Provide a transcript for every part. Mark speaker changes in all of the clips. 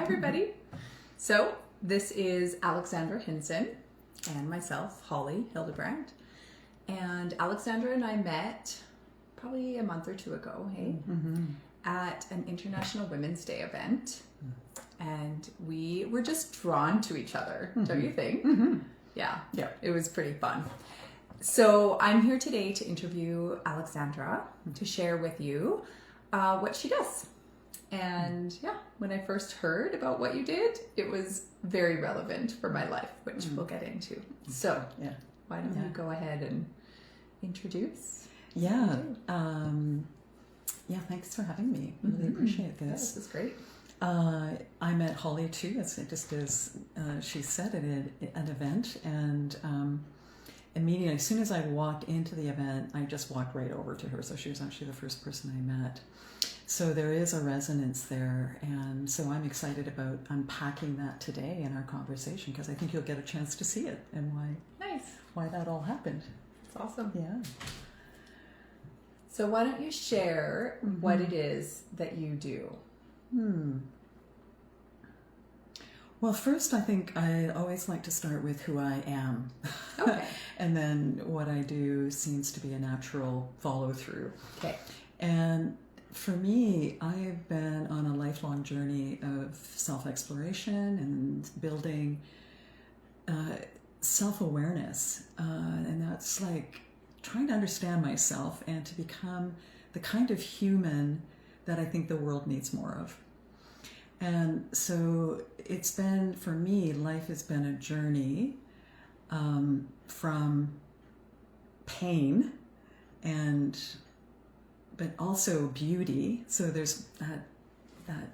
Speaker 1: everybody. So this is Alexandra Hinson and myself, Holly Hildebrant. And Alexandra and I met probably a month or two ago, at an International Women's Day event. And we were just drawn to each other, don't you think? Yeah, it was pretty fun. So I'm here today to interview Alexandra to share with you what she does. And when I first heard about what you did, it was very relevant for my life, which we'll get into. So why don't you go ahead and introduce?
Speaker 2: Thanks for having me. I really appreciate this.
Speaker 1: Yeah, this is great.
Speaker 2: I met Holly too, just as she said, at an event, and immediately, as soon as I walked into the event, I just walked right over to her. So she was actually the first person I met. So there is a resonance there, and so I'm excited about unpacking that today in our conversation, because I think you'll get a chance to see it and why that all happened.
Speaker 1: It's awesome.
Speaker 2: Yeah.
Speaker 1: So why don't you share what it is that you do?
Speaker 2: Well, first, I think I always like to start with who I am.
Speaker 1: Okay.
Speaker 2: And then what I do seems to be a natural follow-through.
Speaker 1: Okay.
Speaker 2: And for me, I've been on a lifelong journey of self-exploration and building self-awareness. And that's like trying to understand myself and to become the kind of human that I think the world needs more of. And so it's been, for me, life has been a journey from pain but also beauty. So there's that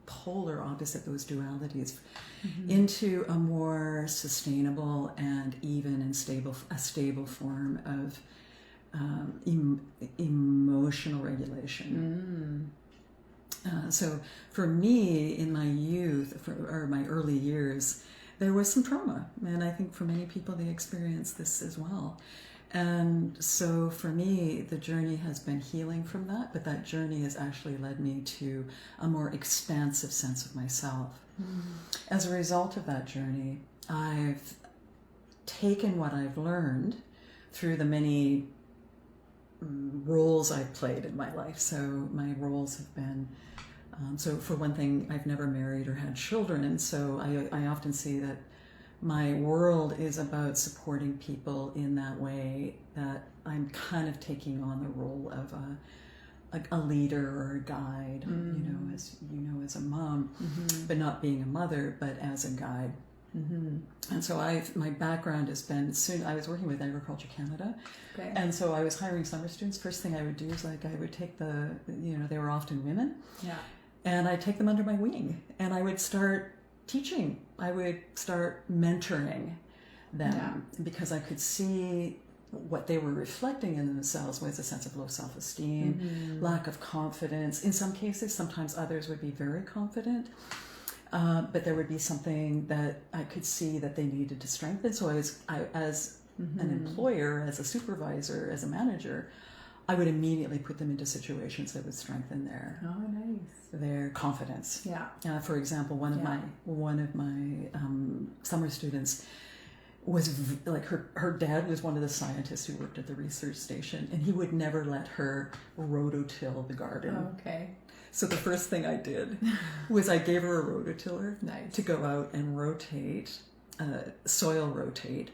Speaker 2: polar opposite, those dualities, into a more sustainable and even and stable form of emotional regulation. So for me, in my youth, or my early years, there was some trauma. And I think for many people, they experience this as well. And so for me, the journey has been healing from that, but that journey has actually led me to a more expansive sense of myself. As a result of that journey, I've taken what I've learned through the many roles I've played in my life. So my roles have been, so for one thing, I've never married or had children. And so I often see that my world is about supporting people in that way, that I'm kind of taking on the role of a leader or a guide, as a mom, but not being a mother, but as a guide. And so my background has been, I was working with Agriculture Canada.
Speaker 1: Okay.
Speaker 2: And so I was hiring summer students. First thing I would do is I would take they were often women. Yeah. And I'd take them under my wing and I would start teaching. I would start mentoring them because I could see what they were reflecting in themselves was a sense of low self-esteem, lack of confidence. In some cases, sometimes others would be very confident. But there would be something that I could see that they needed to strengthen. So as an employer, as a supervisor, as a manager, I would immediately put them into situations that would strengthen their confidence. Yeah. For example, one of my summer students was like her dad was one of the scientists who worked at the research station, and he would never let her rototill the garden.
Speaker 1: Oh, okay.
Speaker 2: So the first thing I did was I gave her a rototiller to go out and soil rotate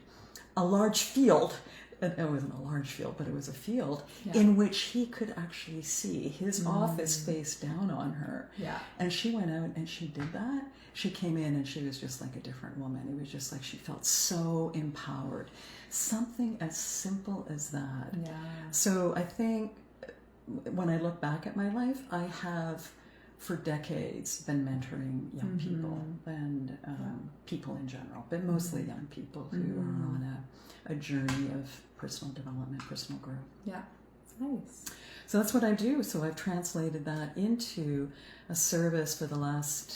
Speaker 2: a large field. It wasn't a large field, but it was a field in which he could actually see his office face down on her. Yeah. And she went out and she did that. She came in and she was just like a different woman. It was just like she felt so empowered. Something as simple as that. Yeah. So I think when I look back at my life, I have for decades been mentoring young people and people in general, but mostly young people who are on a journey of personal development, personal growth.
Speaker 1: Yeah, nice.
Speaker 2: So that's what I do. So I've translated that into a service for the last,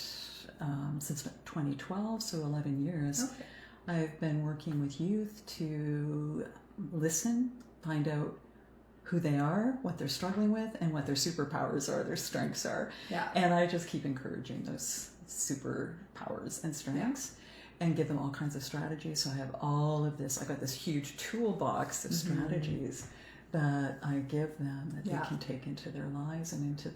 Speaker 2: since 2012, so 11 years. Okay. I've been working with youth to listen, find out who they are, what they're struggling with, and what their superpowers are, their strengths are. Yeah. And I just keep encouraging those superpowers and strengths, and give them all kinds of strategies. So I have all of this. I got this huge toolbox of strategies that I give them that they can take into their lives and into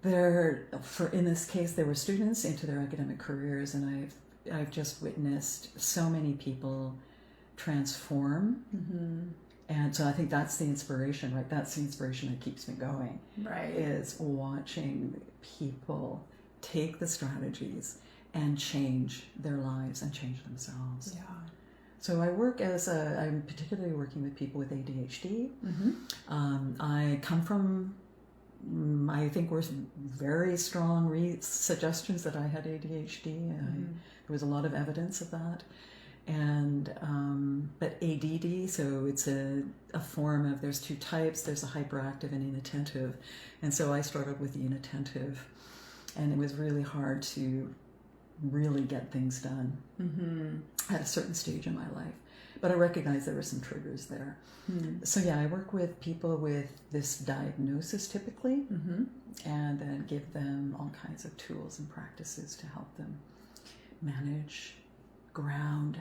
Speaker 2: in this case, they were students, into their academic careers. And I've just witnessed so many people transform. And so I think that's the inspiration, right? That's the inspiration that keeps me going.
Speaker 1: Right.
Speaker 2: Is watching people take the strategies and change their lives and change themselves.
Speaker 1: Yeah.
Speaker 2: So I'm particularly working with people with ADHD. I come from, I think were very strong suggestions that I had ADHD. There was a lot of evidence of that. And but ADD, so it's a form of, there's two types. There's a hyperactive and inattentive. And so I started with the inattentive, and it was really hard to really get things done at a certain stage in my life. But I recognized there were some triggers there. So yeah, I work with people with this diagnosis typically, and then give them all kinds of tools and practices to help them manage, ground,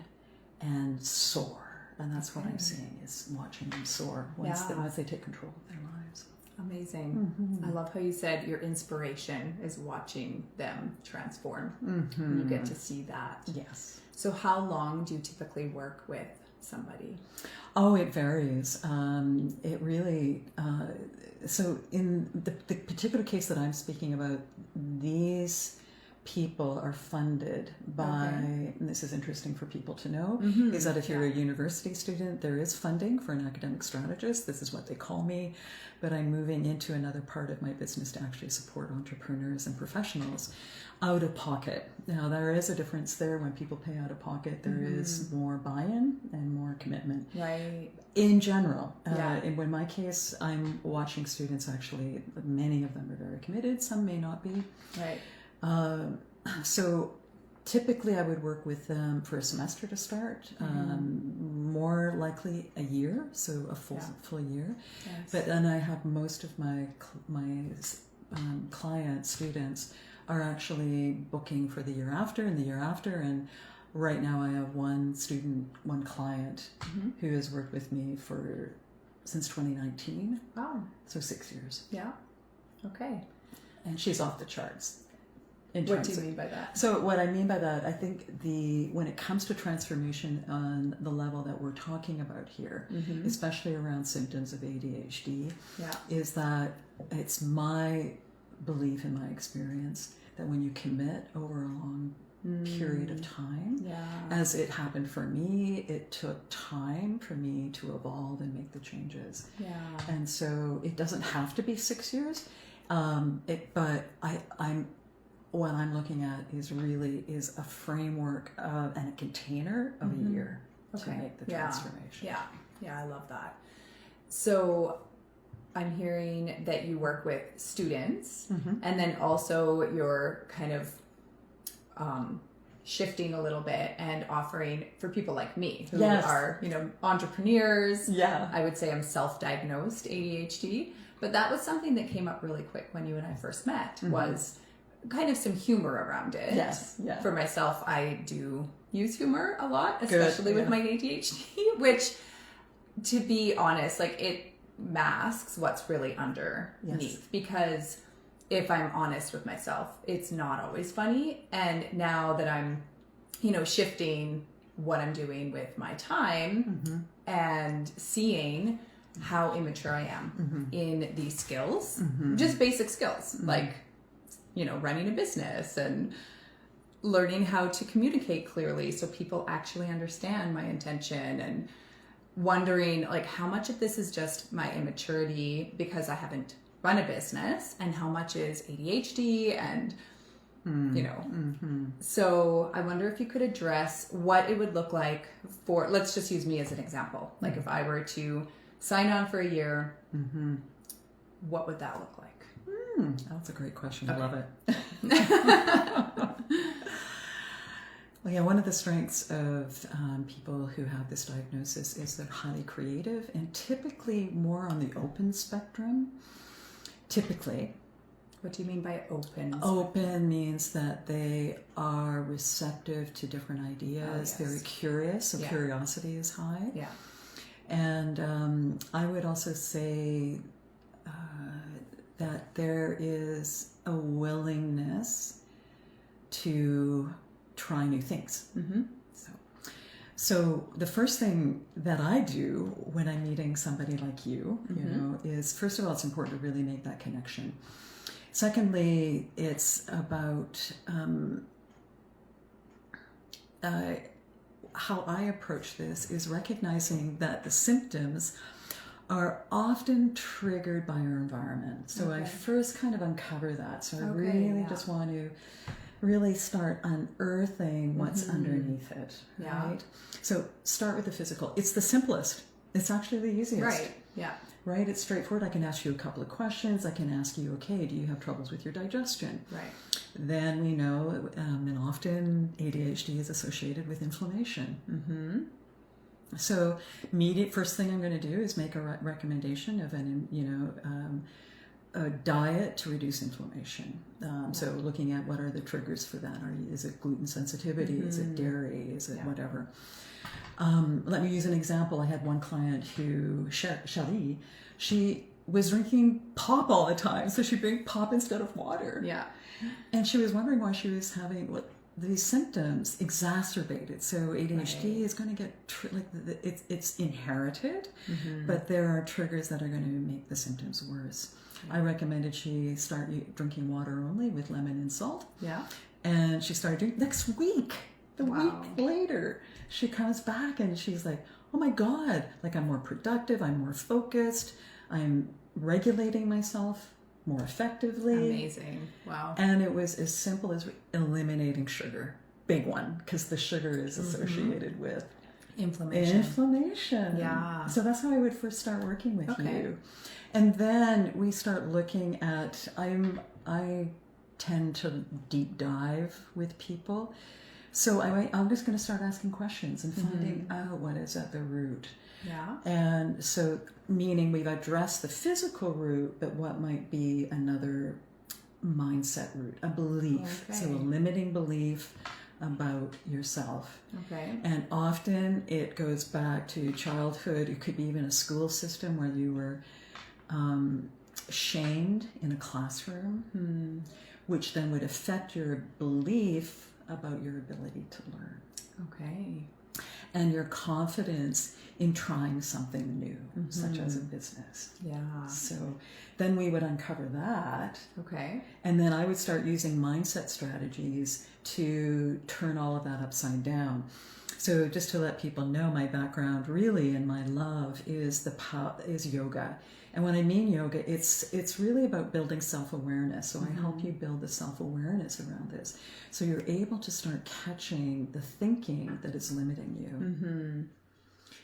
Speaker 2: and soar. And that's what I'm seeing, is watching them soar once they take control of their lives.
Speaker 1: Amazing. I love how you said your inspiration is watching them transform. You get to see that.
Speaker 2: Yes.
Speaker 1: So how long do you typically work with somebody?
Speaker 2: Oh, it varies. It really, so in the particular case that I'm speaking about, these people are funded by, and this is interesting for people to know, is that if you're a university student, there is funding for an academic strategist. This is what they call me, but I'm moving into another part of my business to actually support entrepreneurs and professionals out of pocket. Now, there is a difference there. When people pay out of pocket, there is more buy-in and more commitment.
Speaker 1: Right.
Speaker 2: In general. In my case, I'm watching students, actually, many of them are very committed, some may not be.
Speaker 1: Right.
Speaker 2: So typically I would work with them for a semester to start, more likely a year, so a full year.
Speaker 1: Yes.
Speaker 2: But then I have most of my client students are actually booking for the year after and the year after. And right now I have one client who has worked with me since 2019.
Speaker 1: Wow.
Speaker 2: So 6 years.
Speaker 1: Yeah. Okay.
Speaker 2: And she's off the charts.
Speaker 1: What do you mean by that?
Speaker 2: So what I mean by that, I think when it comes to transformation on the level that we're talking about here, especially around symptoms of ADHD, is that it's my belief and my experience that when you commit over a long period of time, as it happened for me, it took time for me to evolve and make the changes. And so it doesn't have to be 6 years, but what I'm looking at is a framework and a container of a year to make the transformation.
Speaker 1: Yeah, I love that. So I'm hearing that you work with students, and then also you're kind of shifting a little bit and offering for people like me who are, entrepreneurs. Yeah. I would say I'm self-diagnosed ADHD, but that was something that came up really quick when you and I first met, was kind of some humor around it.
Speaker 2: Yes. Yeah.
Speaker 1: For myself, I do use humor a lot, especially with my ADHD, which, to be honest, it masks what's really underneath. Because if I'm honest with myself, it's not always funny. And now that I'm, shifting what I'm doing with my time and seeing how immature I am in these skills, just basic skills, like running a business and learning how to communicate clearly so people actually understand my intention, and wondering how much of this is just my immaturity because I haven't run a business, and how much is ADHD and so I wonder if you could address what it would look like for, let's just use me as an example, if I were to sign on for a year, what would that look like?
Speaker 2: That's a great question. I love it. Well, yeah, one of the strengths of people who have this diagnosis is they're highly creative and typically more on the open spectrum. Typically,
Speaker 1: What do you mean by open?
Speaker 2: Open means that they are receptive to different ideas. Very curious, so curiosity is high.
Speaker 1: Yeah.
Speaker 2: And I would also say that there is a willingness to try new things.
Speaker 1: Mm-hmm.
Speaker 2: So the first thing that I do when I'm meeting somebody like you, you know, is first of all, it's important to really make that connection. Secondly, it's about how I approach this is recognizing that the symptoms are often triggered by our environment. So I first kind of uncover that. So I really just want to really start unearthing what's underneath it, right? So start with the physical. It's the simplest. It's actually the easiest.
Speaker 1: Right, yeah.
Speaker 2: Right? It's straightforward. I can ask you a couple of questions. I can ask you, okay, do you have troubles with your digestion?
Speaker 1: Right.
Speaker 2: Then we know, and often ADHD is associated with inflammation. Mm-hmm. So first thing I'm going to do is make a recommendation of a diet to reduce inflammation. So looking at what are the triggers for that. Is it gluten sensitivity? Is it dairy? Is it whatever? Let me use an example. I had one client who, Shali, she was drinking pop all the time. So she'd drink pop instead of water.
Speaker 1: Yeah.
Speaker 2: And she was wondering why she was having these symptoms exacerbated. So ADHD is going to get, it's inherited, but there are triggers that are going to make the symptoms worse. I recommended she start drinking water only with lemon and salt. Yeah. And she started drinking next week. The week later, she comes back and she's like, oh my God, like I'm more productive, I'm more focused, I'm regulating myself more effectively.
Speaker 1: Amazing. Wow.
Speaker 2: And it was as simple as eliminating sugar. Big one, because the sugar is associated with inflammation. Yeah. So that's how I would first start working with you. And then we start looking at, I tend to deep dive with people. So I'm just going to start asking questions and finding out what is at the root. Yeah. And so, meaning we've addressed the physical root, but what might be another mindset root, a belief. So a limiting belief about yourself. Okay. And often it goes back to childhood. It could be even a school system where you were shamed in a classroom, which then would affect your belief about your ability to learn. Okay. And your confidence in trying something new, such as a business. Yeah. So then we would uncover that. Okay. And then I would start using mindset strategies to turn all of that upside down. So just to let people know, my background really and my love is yoga. And when I mean yoga, it's really about building self-awareness. So I help you build the self-awareness around this. So you're able to start catching the thinking that is limiting you.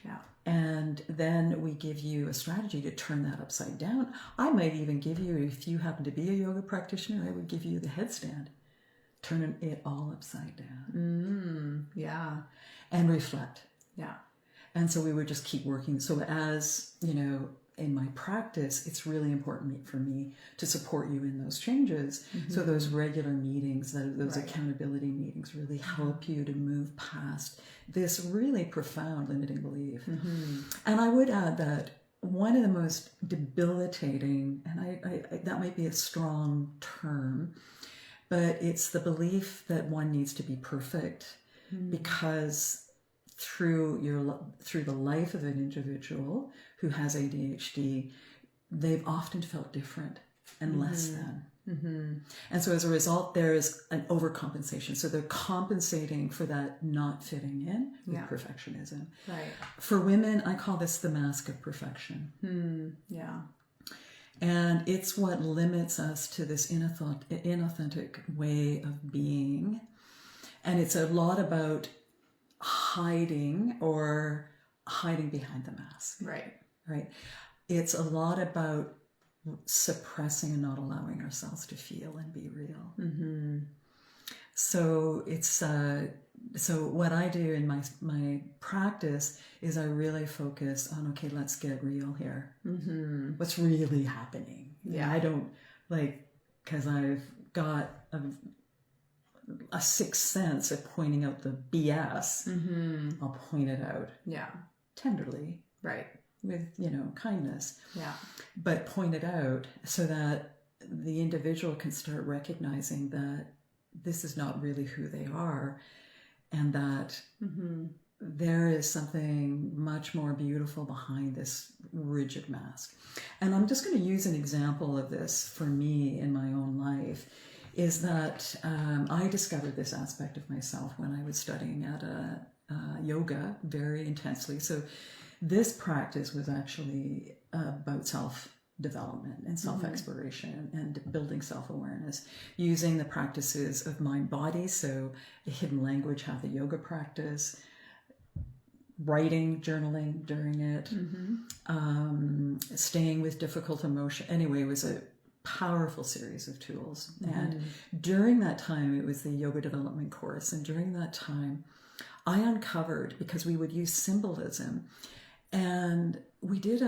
Speaker 2: Yeah. And then we give you a strategy to turn that upside down. I might even give you, if you happen to be a yoga practitioner, I would give you the headstand. Turn it all upside down. Yeah. And reflect. Yeah. And so we would just keep working. So as, in my practice, it's really important for me to support you in those changes. So those regular meetings, those accountability meetings really help you to move past this really profound limiting belief. And I would add that one of the most debilitating, and I that might be a strong term, but it's the belief that one needs to be perfect because through the life of an individual who has ADHD, they've often felt different and less than. And so as a result, there is an overcompensation. So they're compensating for that not fitting in with perfectionism. Right. For women, I call this the mask of perfection. Yeah. And it's what limits us to this inauthentic way of being. And it's a lot about hiding behind the mask. Right. Right. It's a lot about suppressing and not allowing ourselves to feel and be real. So it's so what I do in my practice is I really focus on, okay, let's get real here. What's really happening? Yeah. I don't because I've got a sixth sense of pointing out the BS. I'll point it out.
Speaker 1: Yeah.
Speaker 2: Tenderly.
Speaker 1: Right.
Speaker 2: With, kindness.
Speaker 1: Yeah.
Speaker 2: But point it out so that the individual can start recognizing that this is not really who they are, and that there is something much more beautiful behind this rigid mask. And I'm just going to use an example of this for me in my own life, is that I discovered this aspect of myself when I was studying at yoga very intensely. So this practice was actually about self-development and self-exploration and building self-awareness using the practices of mind-body. So a hidden language, hatha yoga practice, writing, journaling during it, staying with difficult emotion. Anyway, it was a powerful series of tools. And during that time, it was the yoga development course. And during that time, I uncovered, because we would use symbolism, and we did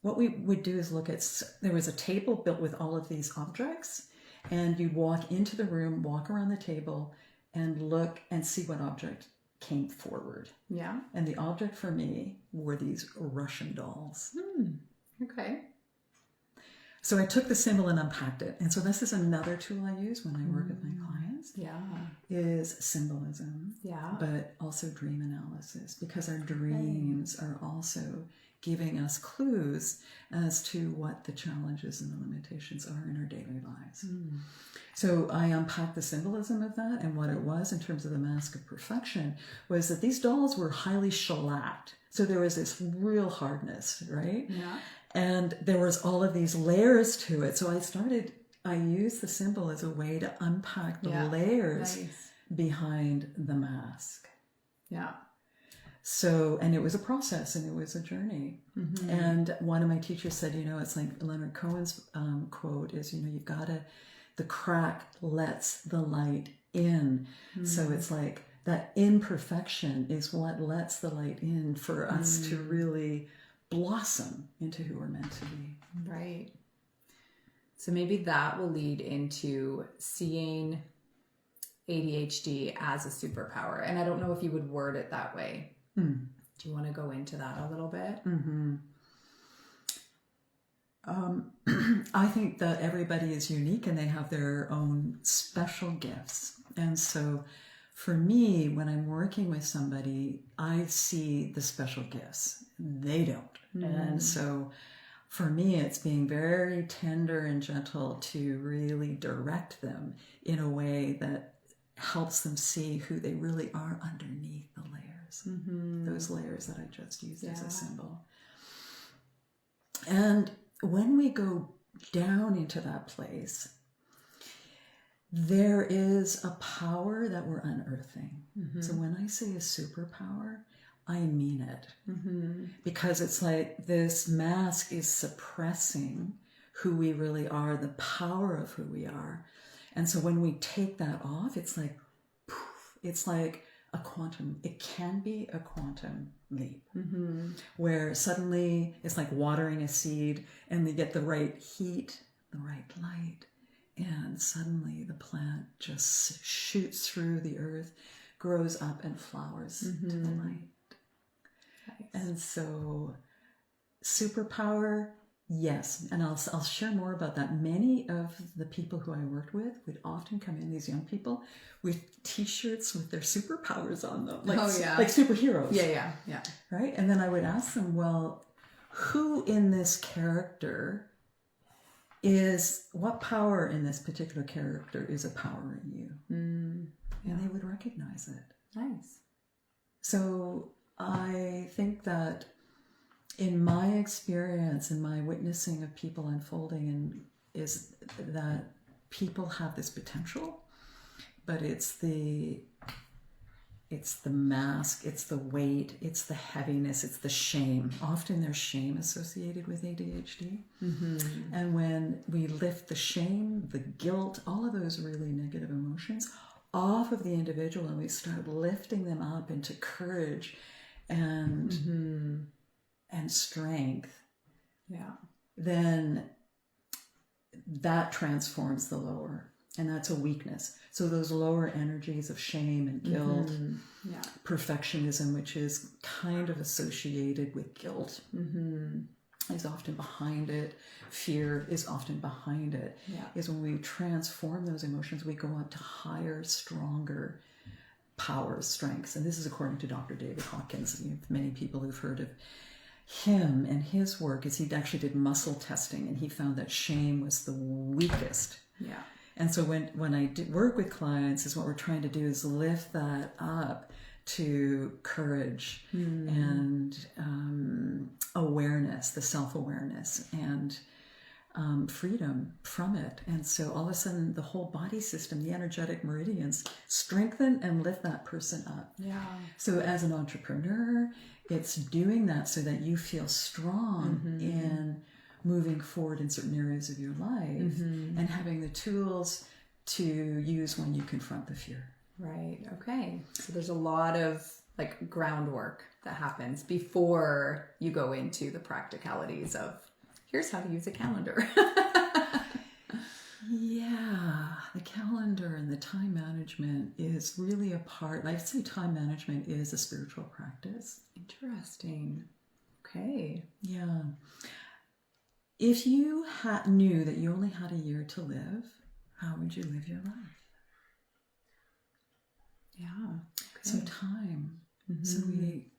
Speaker 2: what we would do is look at, there was a table built with all of these objects, and you'd walk into the room, walk around the table, and look and see what object came forward.
Speaker 1: Yeah.
Speaker 2: And the object for me were these Russian dolls.
Speaker 1: Okay.
Speaker 2: So I took the symbol and unpacked it. And so this is another tool I use when I work with my clients.
Speaker 1: Yeah.
Speaker 2: Is symbolism.
Speaker 1: Yeah.
Speaker 2: But also dream analysis, because our dreams are also giving us clues as to what the challenges and the limitations are in our daily lives. So I unpacked the symbolism of that, and what it was in terms of the mask of perfection was that these dolls were highly shellacked. So there was this real hardness, right?
Speaker 1: Yeah.
Speaker 2: And there was all of these layers to it. So I used the symbol as a way to unpack the layers behind the mask.
Speaker 1: Yeah.
Speaker 2: So, and it was a process and it was a journey. And one of my teachers said, it's like Leonard Cohen's quote is, the crack lets the light in. So it's like that imperfection is what lets the light in for us to really blossom into who we're meant to be.
Speaker 1: Right. So maybe that will lead into seeing ADHD as a superpower. And I don't know if you would word it that way. Do you want to go into that a little bit?
Speaker 2: I think that everybody is unique and they have their own special gifts. And so for me, when I'm working with somebody, I see the special gifts. They don't. And so for me, it's being very tender and gentle to really direct them in a way that helps them see who they really are underneath the layers. Those layers that I just used as a symbol. And when we go down into that place, there is a power that we're unearthing. So when I say a superpower, I mean it. Because it's like this mask is suppressing who we really are, the power of who we are. And so when we take that off, it's like, poof, it's like a quantum, it can be a quantum leap, where suddenly it's like watering a seed and they get the right heat, the right light, and suddenly the plant just shoots through the earth, grows up and flowers to the light. And so superpower, yes. And I'll share more about that. Many of the people who I worked with would often come in, these young people, with t-shirts with their superpowers on them. Like, like superheroes.
Speaker 1: Yeah.
Speaker 2: Right? And then I would ask them, well, who in this character what power in this particular character is a power in you? And they would recognize it.
Speaker 1: Nice.
Speaker 2: So I think that in my experience and my witnessing of people unfolding is that people have this potential, but it's the mask, it's the weight, it's the heaviness, it's the shame. Often there's shame associated with ADHD. And when we lift the shame, the guilt, all of those really negative emotions off of the individual and we start lifting them up into courage and and strength,
Speaker 1: Yeah.
Speaker 2: then that transforms the lower. And that's a weakness. So those lower energies of shame and guilt,
Speaker 1: Yeah.
Speaker 2: perfectionism, which is kind of associated with guilt, is often behind it. Fear is often behind it.
Speaker 1: Yeah.
Speaker 2: Is when we transform those emotions, we go up to higher, stronger powers, strengths. And this is according to Dr. David Hawkins. Many people who've heard of him and his work is he actually did muscle testing, and he found that shame was the weakest.
Speaker 1: Yeah.
Speaker 2: And so when I work with clients, is what we're trying to do is lift that up to courage and awareness, the self-awareness, and freedom from it. And so all of a sudden the whole body system, the energetic meridians, strengthen and lift that person up.
Speaker 1: Yeah.
Speaker 2: So as an entrepreneur, it's doing that so that you feel strong in moving forward in certain areas of your life and having the tools to use when you confront the fear.
Speaker 1: Right. Okay. So there's a lot of like groundwork that happens before you go into the practicalities of here's how to use a calendar.
Speaker 2: Yeah, the calendar and the time management is really a part. I'd say time management is a spiritual practice.
Speaker 1: Interesting. Okay.
Speaker 2: Yeah. If you knew that you only had a year to live, how would you live your life?
Speaker 1: Yeah. Okay.
Speaker 2: So time. So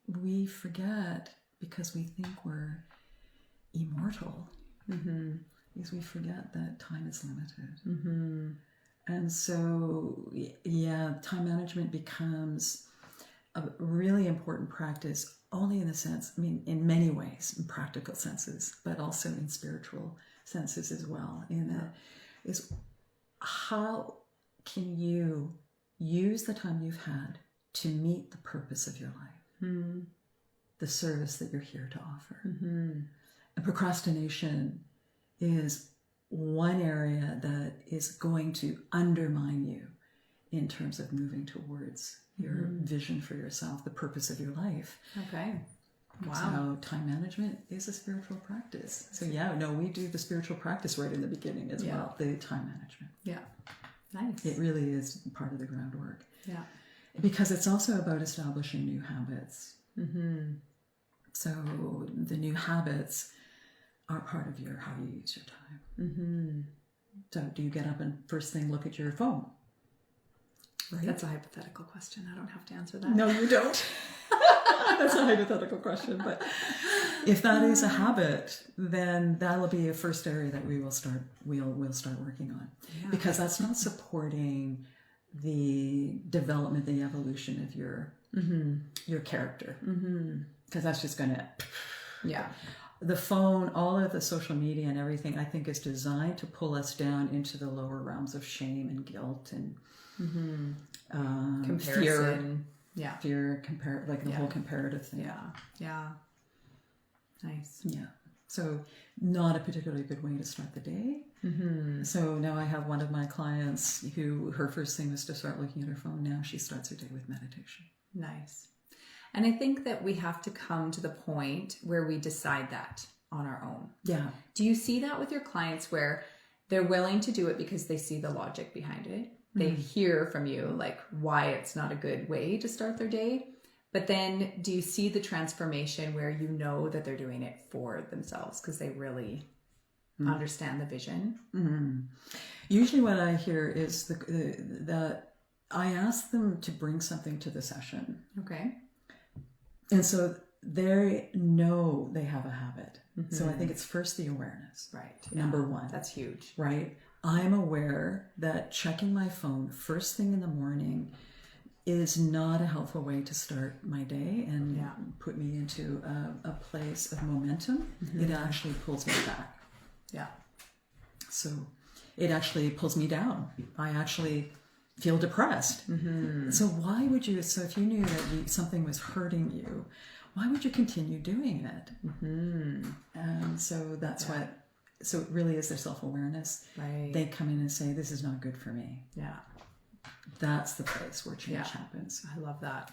Speaker 2: we forget because we think we're immortal. Because we forget that time is limited. And so, yeah, time management becomes a really important practice only in the sense, I mean, in many ways, in practical senses, but also in spiritual senses as well. In that is how can you use the time you've had to meet the purpose of your life, the service that you're here to offer. And procrastination is one area that is going to undermine you in terms of moving towards your vision for yourself, the purpose of your life.
Speaker 1: Okay. Wow.
Speaker 2: So time management is a spiritual practice. So yeah, no, we do the spiritual practice right in the beginning as well, the time management.
Speaker 1: Yeah. Nice.
Speaker 2: It really is part of the groundwork.
Speaker 1: Yeah.
Speaker 2: Because it's also about establishing new habits. So the new habits are part of your how you use your time. So do you get up and first thing look at your phone? Right?
Speaker 1: That's a hypothetical question. I don't have to answer that.
Speaker 2: No, you don't. That's a hypothetical question. But if that is a habit, then that'll be a first area that we'll start working on.
Speaker 1: Yeah.
Speaker 2: Because that's not supporting the development, the evolution of your character. Because that's just going to...
Speaker 1: Yeah.
Speaker 2: The phone, all of the social media and everything, I think is designed to pull us down into the lower realms of shame and guilt and
Speaker 1: Comparison.
Speaker 2: fear, like the whole comparative thing.
Speaker 1: Yeah. Yeah. Nice.
Speaker 2: Yeah. So not a particularly good way to start the day. So now I have one of my clients who her first thing was to start looking at her phone. Now she starts her day with meditation.
Speaker 1: Nice. And I think that we have to come to the point where we decide that on our own.
Speaker 2: Yeah.
Speaker 1: Do you see that with your clients where they're willing to do it because they see the logic behind it? They hear from you like why it's not a good way to start their day. But then do you see the transformation where you know that they're doing it for themselves because they really understand the vision?
Speaker 2: Usually what I hear is that I ask them to bring something to the session.
Speaker 1: Okay.
Speaker 2: And so they know they have a habit. So I think it's first the awareness.
Speaker 1: Right.
Speaker 2: Number one.
Speaker 1: That's huge.
Speaker 2: Right? I'm aware that checking my phone first thing in the morning is not a helpful way to start my day and put me into a place of momentum. It actually pulls me back.
Speaker 1: Yeah.
Speaker 2: So it actually pulls me down. I actually feel depressed. So why would you, so if you knew that something was hurting you, why would you continue doing it? And so that's what, so it really is their self-awareness.
Speaker 1: Right.
Speaker 2: They come in and say, this is not good for me.
Speaker 1: Yeah.
Speaker 2: That's the place where change happens.
Speaker 1: I love that.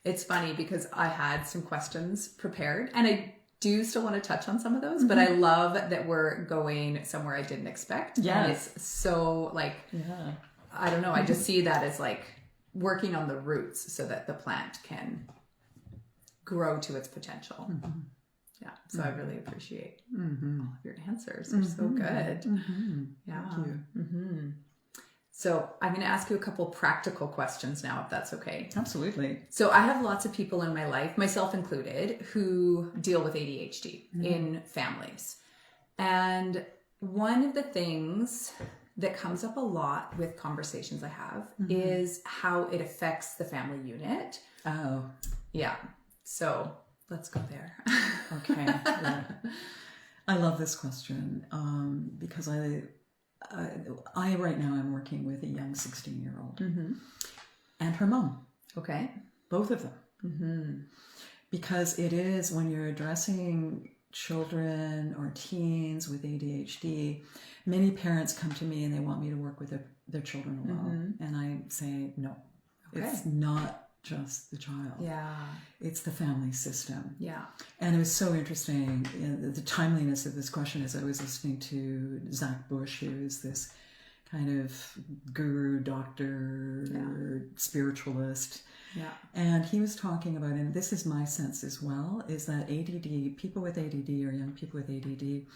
Speaker 1: It's funny because I had some questions prepared and do still want to touch on some of those, but I love that we're going somewhere I didn't expect.
Speaker 2: Yes.
Speaker 1: And it's so like,
Speaker 2: Yeah.
Speaker 1: I don't know, I just see that as like working on the roots so that the plant can grow to its potential. Yeah. So I really appreciate all of your answers. They're so good. Yeah.
Speaker 2: Thank you.
Speaker 1: So I'm going to ask you a couple practical questions now, if that's okay.
Speaker 2: Absolutely.
Speaker 1: So I have lots of people in my life, myself included, who deal with ADHD in families. And one of the things that comes up a lot with conversations I have is how it affects the family unit.
Speaker 2: Oh.
Speaker 1: Yeah. So let's go there.
Speaker 2: Okay. Yeah. I love this question because I right now I'm working with a young 16-year-old and her mom.
Speaker 1: Okay.
Speaker 2: Both of them. Because it is when you're addressing children or teens with ADHD, many parents come to me and they want me to work with their children alone. And I say, no, it's not just the child.
Speaker 1: Yeah.
Speaker 2: It's the family system.
Speaker 1: Yeah.
Speaker 2: And it was so interesting, the timeliness of this question as I was listening to Zach Bush, who is this kind of guru, doctor, spiritualist.
Speaker 1: Yeah.
Speaker 2: And he was talking about, and this is my sense as well, is that ADD, people with ADD or young people with ADD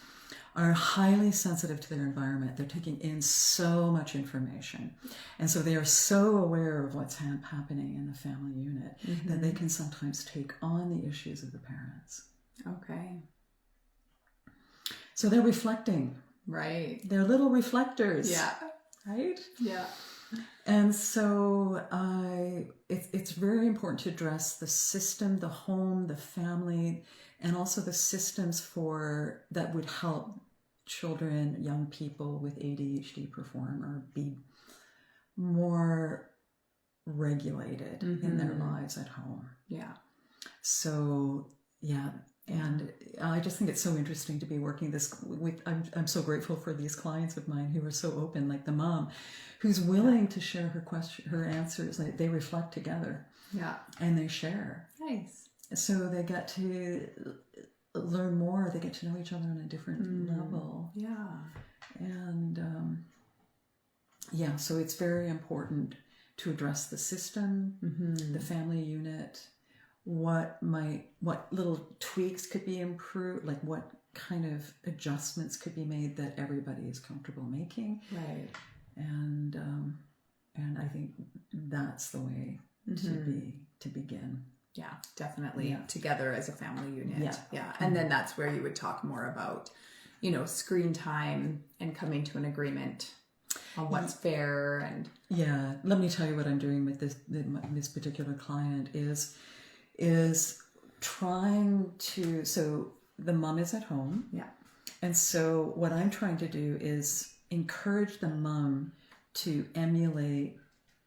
Speaker 2: are highly sensitive to their environment. They're taking in so much information. And so they are so aware of what's happening in the family unit that they can sometimes take on the issues of the parents.
Speaker 1: Okay.
Speaker 2: So they're reflecting.
Speaker 1: Right.
Speaker 2: They're little reflectors.
Speaker 1: Yeah.
Speaker 2: Right?
Speaker 1: Yeah.
Speaker 2: And so it's very important to address the system, the home, the family, and also the systems that would help children, young people with ADHD perform or be more regulated in their lives at home.
Speaker 1: Yeah.
Speaker 2: So, yeah. And I just think it's so interesting to be working this with. I'm so grateful for these clients of mine who are so open, like the mom, who's willing to share her answers. They reflect together.
Speaker 1: Yeah.
Speaker 2: And they share.
Speaker 1: Nice.
Speaker 2: So they get to learn more. They get to know each other on a different level.
Speaker 1: Yeah.
Speaker 2: And so it's very important to address the system, the family unit. What little tweaks could be improved, like what kind of adjustments could be made that everybody is comfortable making.
Speaker 1: Right.
Speaker 2: And I think that's the way to begin.
Speaker 1: Yeah, definitely.
Speaker 2: Yeah.
Speaker 1: Together as a family unit.
Speaker 2: Yeah.
Speaker 1: Yeah. And then that's where you would talk more about, screen time and coming to an agreement on what's fair. And
Speaker 2: yeah, let me tell you what I'm doing with this particular client is trying to, so the mom is at home.
Speaker 1: Yeah.
Speaker 2: And so what I'm trying to do is encourage the mom to emulate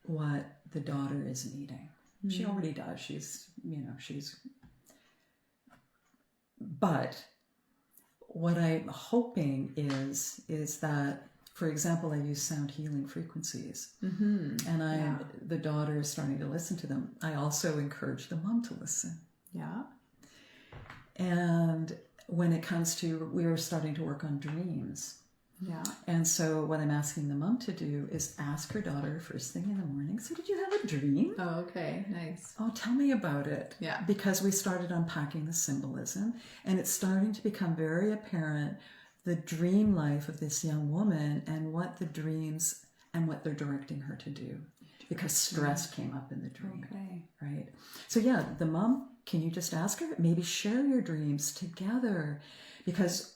Speaker 2: what the daughter is needing. She already does. But what I'm hoping is that, for example, I use sound healing frequencies, and the daughter is starting to listen to them. I also encourage the mom to listen.
Speaker 1: Yeah.
Speaker 2: And when it comes to, we are starting to work on dreams.
Speaker 1: Yeah.
Speaker 2: And so what I'm asking the mom to do is ask her daughter first thing in the morning, so did you have a dream?
Speaker 1: Oh, okay. Nice.
Speaker 2: Oh, tell me about it.
Speaker 1: Yeah.
Speaker 2: Because we started unpacking the symbolism, and it's starting to become very apparent the dream life of this young woman and what the dreams and what they're directing her to do. Because stress came up in the dream.
Speaker 1: Okay.
Speaker 2: Right? So yeah, the mom, can you just ask her? Maybe share your dreams together, because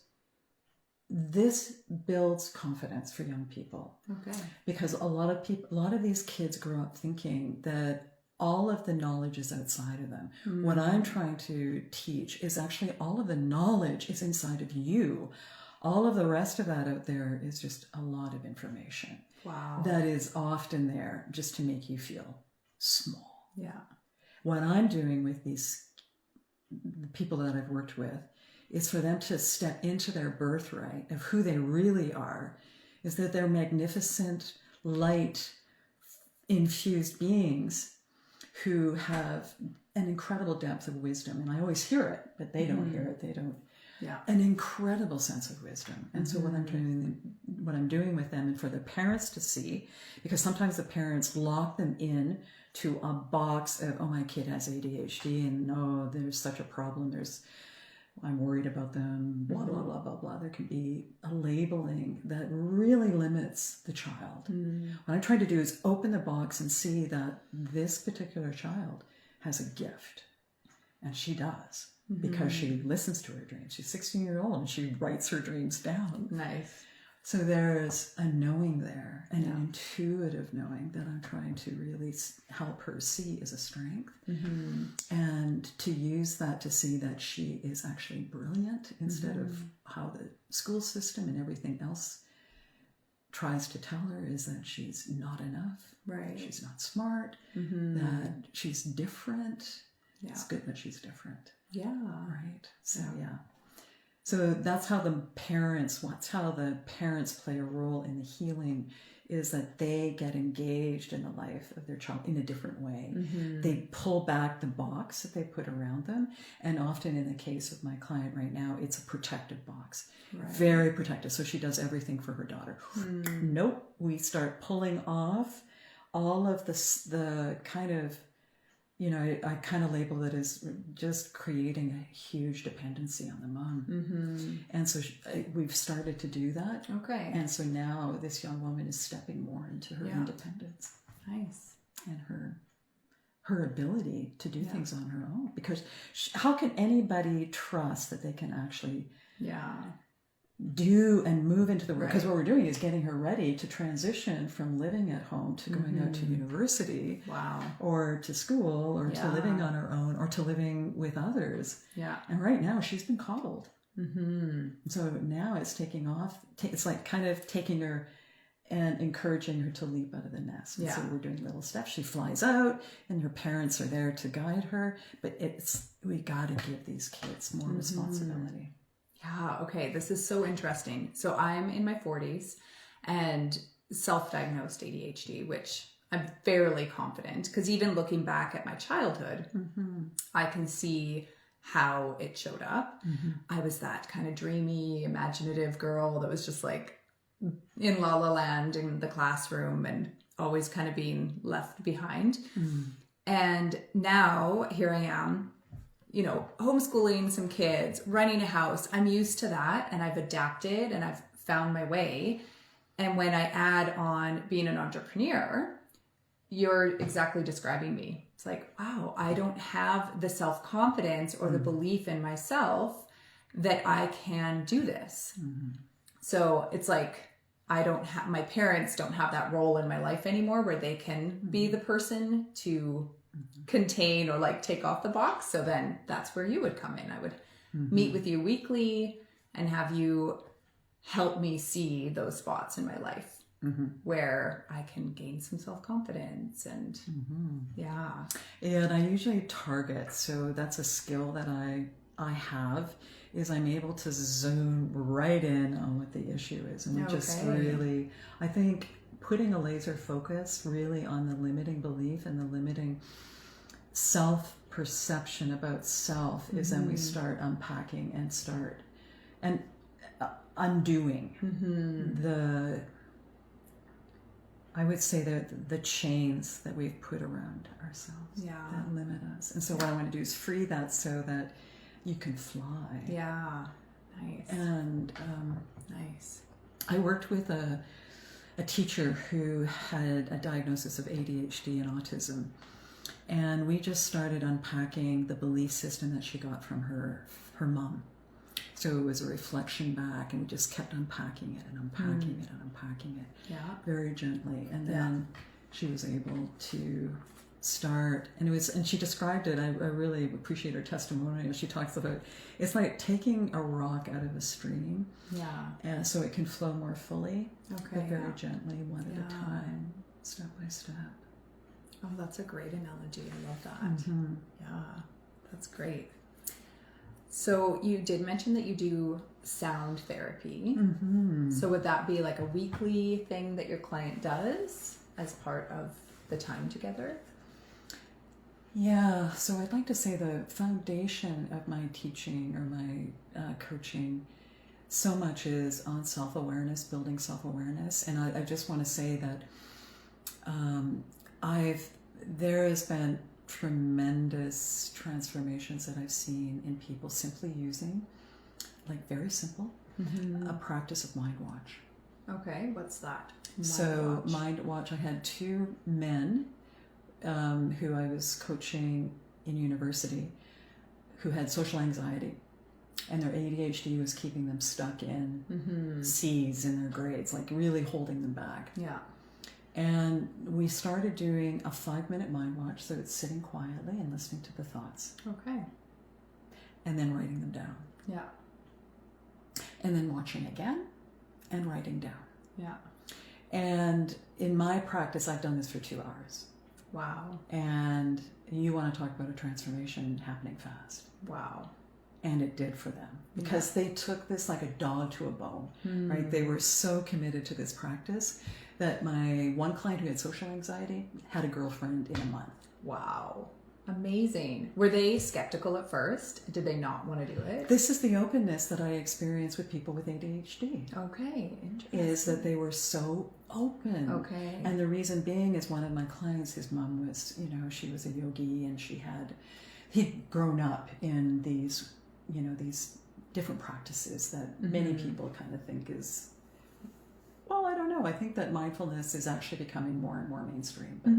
Speaker 2: this builds confidence for young people.
Speaker 1: Okay.
Speaker 2: Because a lot of these kids grow up thinking that all of the knowledge is outside of them. What I'm trying to teach is actually all of the knowledge is inside of you. All of the rest of that out there is just a lot of information.
Speaker 1: Wow.
Speaker 2: That is often there just to make you feel small.
Speaker 1: Yeah.
Speaker 2: What I'm doing with the people that I've worked with is for them to step into their birthright of who they really are, is that they're magnificent, light, infused beings who have an incredible depth of wisdom. And I always hear it, but they don't hear it. They don't.
Speaker 1: Yeah.
Speaker 2: An incredible sense of wisdom. And so what I'm doing with them, and for the parents to see, because sometimes the parents lock them in to a box of, oh, my kid has ADHD, and oh, there's such a problem. I'm worried about them, blah, blah, blah, blah, blah. There can be a labeling that really limits the child. What I'm trying to do is open the box and see that this particular child has a gift. And she does, because she listens to her dreams. She's 16 years old and she writes her dreams down.
Speaker 1: Nice.
Speaker 2: So there's a knowing there, and an intuitive knowing that I'm trying to really help her see as a strength, and to use that to see that she is actually brilliant instead of how the school system and everything else tries to tell her is that she's not enough,
Speaker 1: Right.
Speaker 2: she's not smart, that she's different.
Speaker 1: Yeah.
Speaker 2: It's good that she's different.
Speaker 1: Yeah.
Speaker 2: Right. So So that's how the parents play a role in the healing, is that they get engaged in the life of their child in a different way. They pull back the box that they put around them. And often in the case of my client right now, it's a protective box, very protective. So she does everything for her daughter. Nope. We start pulling off all of the kind of, I kind of label it as just creating a huge dependency on the mom. And so we've started to do that.
Speaker 1: Okay.
Speaker 2: And so now this young woman is stepping more into her independence.
Speaker 1: Nice.
Speaker 2: And her ability to do things on her own. Because how can anybody trust that they can actually do and move into the world? Because what we're doing is getting her ready to transition from living at home to going out to university, or to school, or to living on her own, or to living with others. And right now she's been coddled. So now it's taking off. It's like kind of taking her and encouraging her to leap out of the nest. And so we're doing little steps. She flies out and her parents are there to guide her, but we got to give these kids more responsibility.
Speaker 1: Yeah, okay, this is so interesting. So I'm in my 40s and self-diagnosed ADHD, which I'm fairly confident, because even looking back at my childhood, I can see how it showed up. I was that kind of dreamy, imaginative girl that was just like in La La Land in the classroom and always kind of being left behind. And now here I am, homeschooling some kids, running a house. I'm used to that, and I've adapted and I've found my way. And when I add on being an entrepreneur, you're exactly describing me. It's like, wow, I don't have the self-confidence or the belief in myself that I can do this. So it's like, my parents don't have that role in my life anymore where they can be the person to contain or like take off the box. So then that's where you would come in. I would meet with you weekly and have you help me see those spots in my life where I can gain some self-confidence and
Speaker 2: and I usually target. So that's a skill that I have, is I'm able to zone right in on what the issue is. And we just really, I think, putting a laser focus really on the limiting belief and the limiting self-perception about self is then we start unpacking and undoing I would say the chains that we've put around ourselves that limit us. And so what I want to do is free that so that you can fly.
Speaker 1: Yeah. Nice.
Speaker 2: And
Speaker 1: nice.
Speaker 2: I worked with a teacher who had a diagnosis of ADHD and autism. And we just started unpacking the belief system that she got from her mom. So it was a reflection back, and we just kept unpacking it and unpacking it and unpacking it very gently. And then she was able to start, and she described it. I really appreciate her testimonial. She talks about it's like taking a rock out of a stream, and so it can flow more fully, but very gently, one at a time, step by step.
Speaker 1: Oh, that's a great analogy. I love that. Yeah, that's great. So you did mention that you do sound therapy. So would that be like a weekly thing that your client does as part of the time together?
Speaker 2: Yeah, so I'd like to say the foundation of my teaching or my coaching so much is on self-awareness, building self-awareness. And I just want to say that there has been tremendous transformations that I've seen in people simply using, like very simple, a practice of mind watch.
Speaker 1: Okay, what's that?
Speaker 2: Mind watch, I had two men who I was coaching in university who had social anxiety, and their ADHD was keeping them stuck in C's in their grades, like really holding them back.
Speaker 1: Yeah.
Speaker 2: And we started doing a 5-minute mind watch, so it's sitting quietly and listening to the thoughts.
Speaker 1: Okay.
Speaker 2: And then writing them down.
Speaker 1: Yeah.
Speaker 2: And then watching again and writing down.
Speaker 1: Yeah.
Speaker 2: And in my practice, I've done this for 2 hours.
Speaker 1: Wow.
Speaker 2: And you want to talk about a transformation happening fast.
Speaker 1: Wow.
Speaker 2: And it did for them, because they took this like a dog to a bone, right? They were so committed to this practice that my one client who had social anxiety had a girlfriend in a month.
Speaker 1: Wow. Amazing. Were they skeptical at first? Did they not want to do it?
Speaker 2: This is the openness that I experience with people with ADHD.
Speaker 1: Okay. Interesting.
Speaker 2: Is that they were so open.
Speaker 1: Okay.
Speaker 2: And the reason being is one of my clients, his mom was, she was a yogi, and he'd grown up in these, these different practices that many people kind of think is, well, I don't know. I think that mindfulness is actually becoming more and more mainstream. But,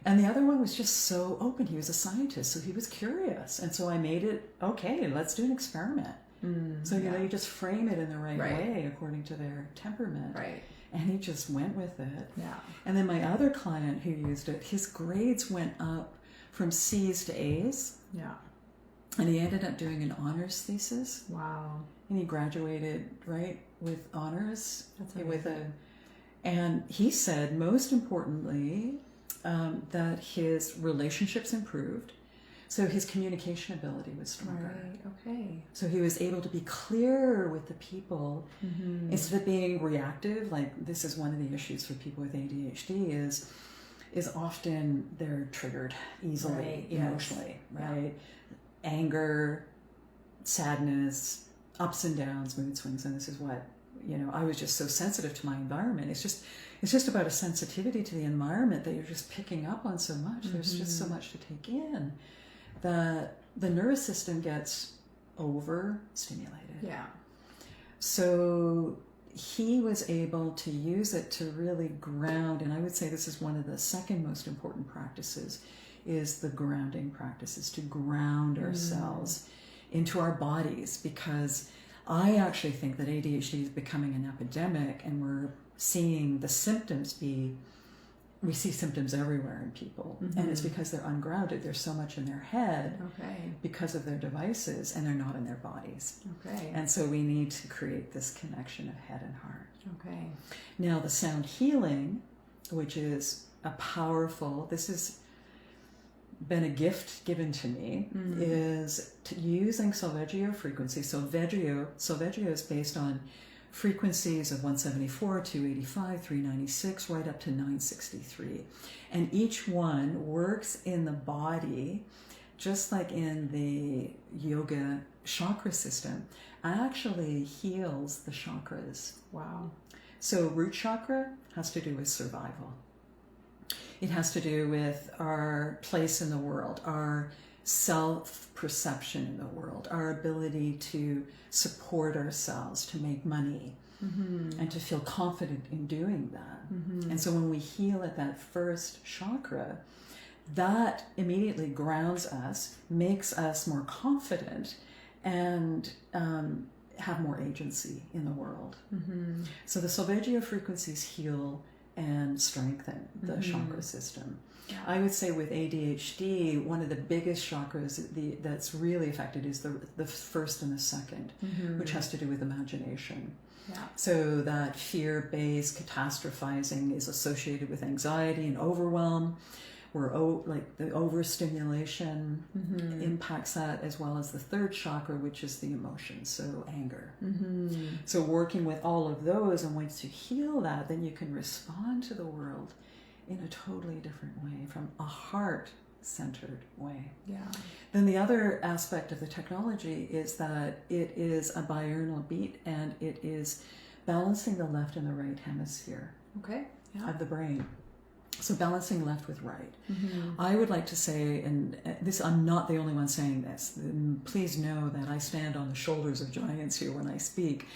Speaker 2: and the other one was just so open. He was a scientist, so he was curious. And so I made it, okay, let's do an experiment. So, you just frame it in the right way according to their temperament.
Speaker 1: Right.
Speaker 2: And he just went with it.
Speaker 1: Yeah.
Speaker 2: And then my other client who used it, his grades went up from C's to A's.
Speaker 1: Yeah.
Speaker 2: And he ended up doing an honors thesis.
Speaker 1: Wow.
Speaker 2: And he graduated, with honors.
Speaker 1: That's
Speaker 2: amazing. And he said, most importantly, that his relationships improved. So his communication ability was stronger.
Speaker 1: Right. Okay.
Speaker 2: So he was able to be clearer with the people instead of being reactive. Like, this is one of the issues for people with ADHD is often they're triggered easily, emotionally, right? Yeah. Anger, sadness, ups and downs, mood swings. And this is what, I was just so sensitive to my environment. It's just about a sensitivity to the environment that you're just picking up on so much. There's just so much to take in that the nervous system gets overstimulated.
Speaker 1: Yeah.
Speaker 2: So he was able to use it to really ground, and I would say this is one of the second most important practices, is the grounding practices, to ground ourselves into our bodies, because I actually think that ADHD is becoming an epidemic, and we're seeing the symptoms we see symptoms everywhere in people, and it's because they're ungrounded. There's so much in their head because of their devices, and they're not in their bodies. Okay. And so we need to create this connection of head and heart. Okay. Now the sound healing, which is a powerful, this has been a gift given to me, is using solfeggio frequency. Solfeggio is based on frequencies of 174, 285, 396, right up to 963. And each one works in the body, just like in the yoga chakra system, actually heals the chakras. Wow. So root chakra has to do with survival. It has to do with our place in the world, our self-perception in the world, our ability to support ourselves, to make money, and to feel confident in doing that. And so when we heal at that first chakra, that immediately grounds us, makes us more confident, and have more agency in the world. So the solfeggio frequencies heal and strengthen the chakra system. Yeah. I would say with ADHD, one of the biggest chakras that's really affected is the first and the second, which has to do with imagination. Yeah. So that fear-based catastrophizing is associated with anxiety and overwhelm, where the overstimulation impacts that, as well as the third chakra, which is the emotions, so anger. So working with all of those, and once you heal that, then you can respond to the world in a totally different way, from a heart centered way.
Speaker 1: Yeah.
Speaker 2: Then the other aspect of the technology is that it is a biurnal beat, and it is balancing the left and the right hemisphere
Speaker 1: Okay. Yeah.
Speaker 2: of the brain. So balancing left with right.
Speaker 1: Mm-hmm.
Speaker 2: I would like to say, and this, I'm not the only one saying this, please know that I stand on the shoulders of giants here when I speak,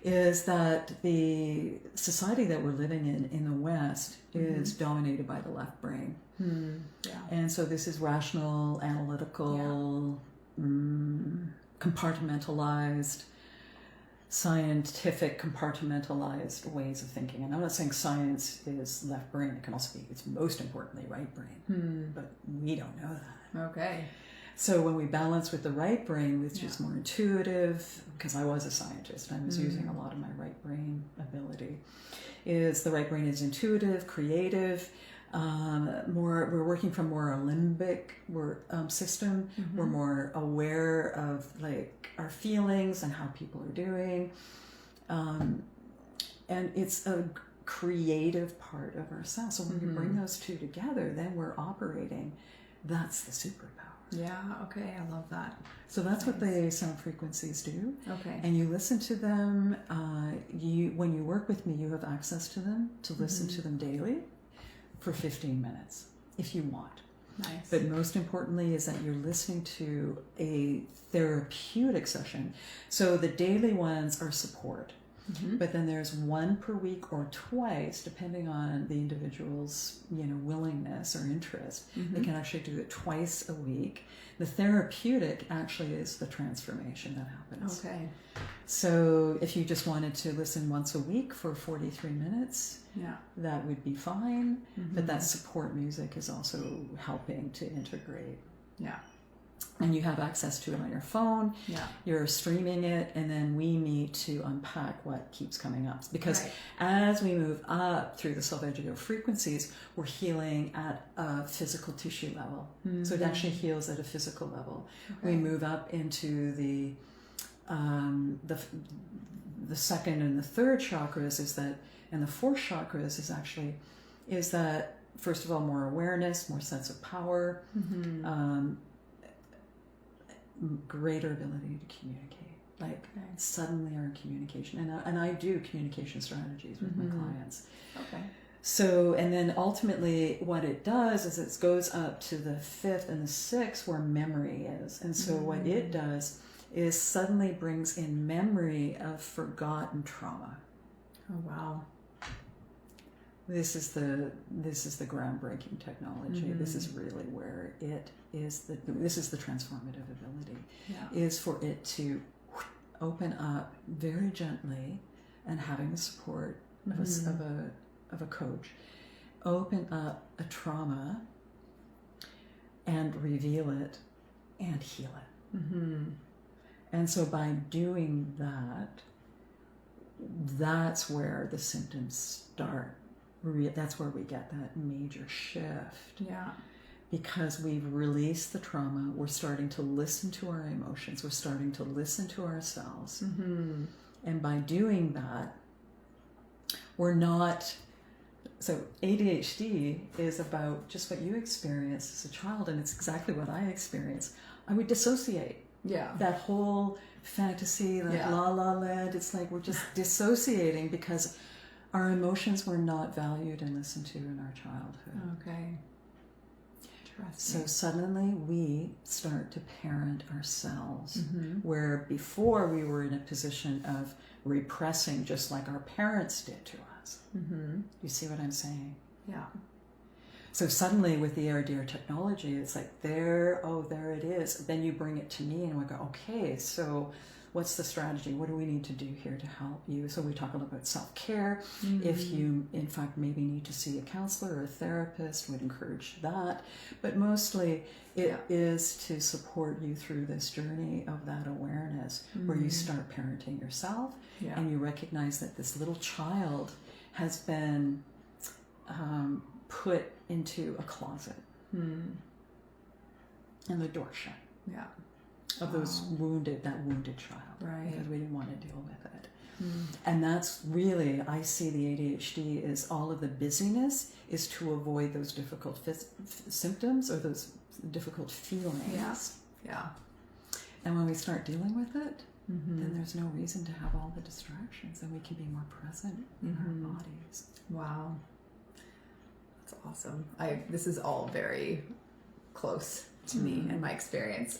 Speaker 2: is that the society that we're living in the West, is dominated by the left brain.
Speaker 1: Yeah.
Speaker 2: And so this is rational, analytical, compartmentalized, scientific, compartmentalized ways of thinking. And I'm not saying science is left brain. It can also be, it's most importantly, right brain. But we don't know that.
Speaker 1: Okay.
Speaker 2: So when we balance with the right brain, which is more intuitive, because I was a scientist, I was using a lot of my right brain ability, is the right brain is intuitive, creative, we're working from more a limbic system. We're more aware of like our feelings and how people are doing. And it's a creative part of ourselves. So when you bring those two together, then we're operating. That's the superpower.
Speaker 1: Yeah. Okay. I love that.
Speaker 2: So that's what the sound frequencies do.
Speaker 1: Okay.
Speaker 2: And you listen to them. When you work with me, you have access to them to listen to them daily for 15 minutes if you want.
Speaker 1: Nice.
Speaker 2: But most importantly is that you're listening to a therapeutic session. So the daily ones are support. But then there's one per week or twice, depending on the individual's, willingness or interest. They can actually do it twice a week. The therapeutic actually is the transformation that happens.
Speaker 1: Okay.
Speaker 2: So if you just wanted to listen once a week for 43 minutes, that would be fine. But that support music is also helping to integrate.
Speaker 1: Yeah.
Speaker 2: And you have access to it on your phone.
Speaker 1: Yeah.
Speaker 2: You're streaming it, and then we meet to unpack what keeps coming up. Because
Speaker 1: Right.
Speaker 2: as we move up through the solfeggio frequencies, we're healing at a physical tissue level. So it actually heals at a physical level.
Speaker 1: Okay.
Speaker 2: We move up into the second and the third chakras and the fourth chakras is that first of all, more awareness, more sense of power, greater ability to communicate. Suddenly our communication, and I do communication strategies with my clients.
Speaker 1: Okay.
Speaker 2: So, and then ultimately what it does is it goes up to the fifth and the sixth where memory is. And so what it does is suddenly brings in memory of forgotten trauma.
Speaker 1: Oh, wow.
Speaker 2: This is the groundbreaking technology. This is really where this is the transformative ability.
Speaker 1: Yeah.
Speaker 2: Is for it to open up very gently, and having the support of a coach, open up a trauma and reveal it and heal it. And so by doing that, that's where the symptoms start. That's where we get that major shift.
Speaker 1: Yeah.
Speaker 2: Because we've released the trauma, we're starting to listen to our emotions, we're starting to listen to ourselves. And by doing that, we're not... So ADHD is about just what you experienced as a child, and it's exactly what I experienced. I would dissociate.
Speaker 1: Yeah.
Speaker 2: That whole fantasy, like La La Land, it's like we're just dissociating because our emotions were not valued and listened to in our childhood.
Speaker 1: Okay. Interesting.
Speaker 2: So suddenly we start to parent ourselves, where before we were in a position of repressing just like our parents did to us. You see what I'm saying?
Speaker 1: Yeah.
Speaker 2: So suddenly with the AirDear technology, it's like there it is. Then you bring it to me and we go, okay, so what's the strategy? What do we need to do here to help you? So we talk a little about self-care. If you, in fact, maybe need to see a counselor or a therapist, we'd encourage that. But mostly it is to support you through this journey of that awareness where you start parenting yourself and you recognize that this little child has been put into a closet and the door shut.
Speaker 1: Yeah.
Speaker 2: Of that wounded child,
Speaker 1: right?
Speaker 2: Because we didn't want to deal with it. And that's really, I see the ADHD is all of the busyness is to avoid those difficult symptoms or those difficult feelings.
Speaker 1: Yeah.
Speaker 2: And when we start dealing with it,
Speaker 1: Mm-hmm.
Speaker 2: then there's no reason to have all the distractions, and we can be more present in our bodies.
Speaker 1: Wow. That's awesome. This is all very close to me and my experience.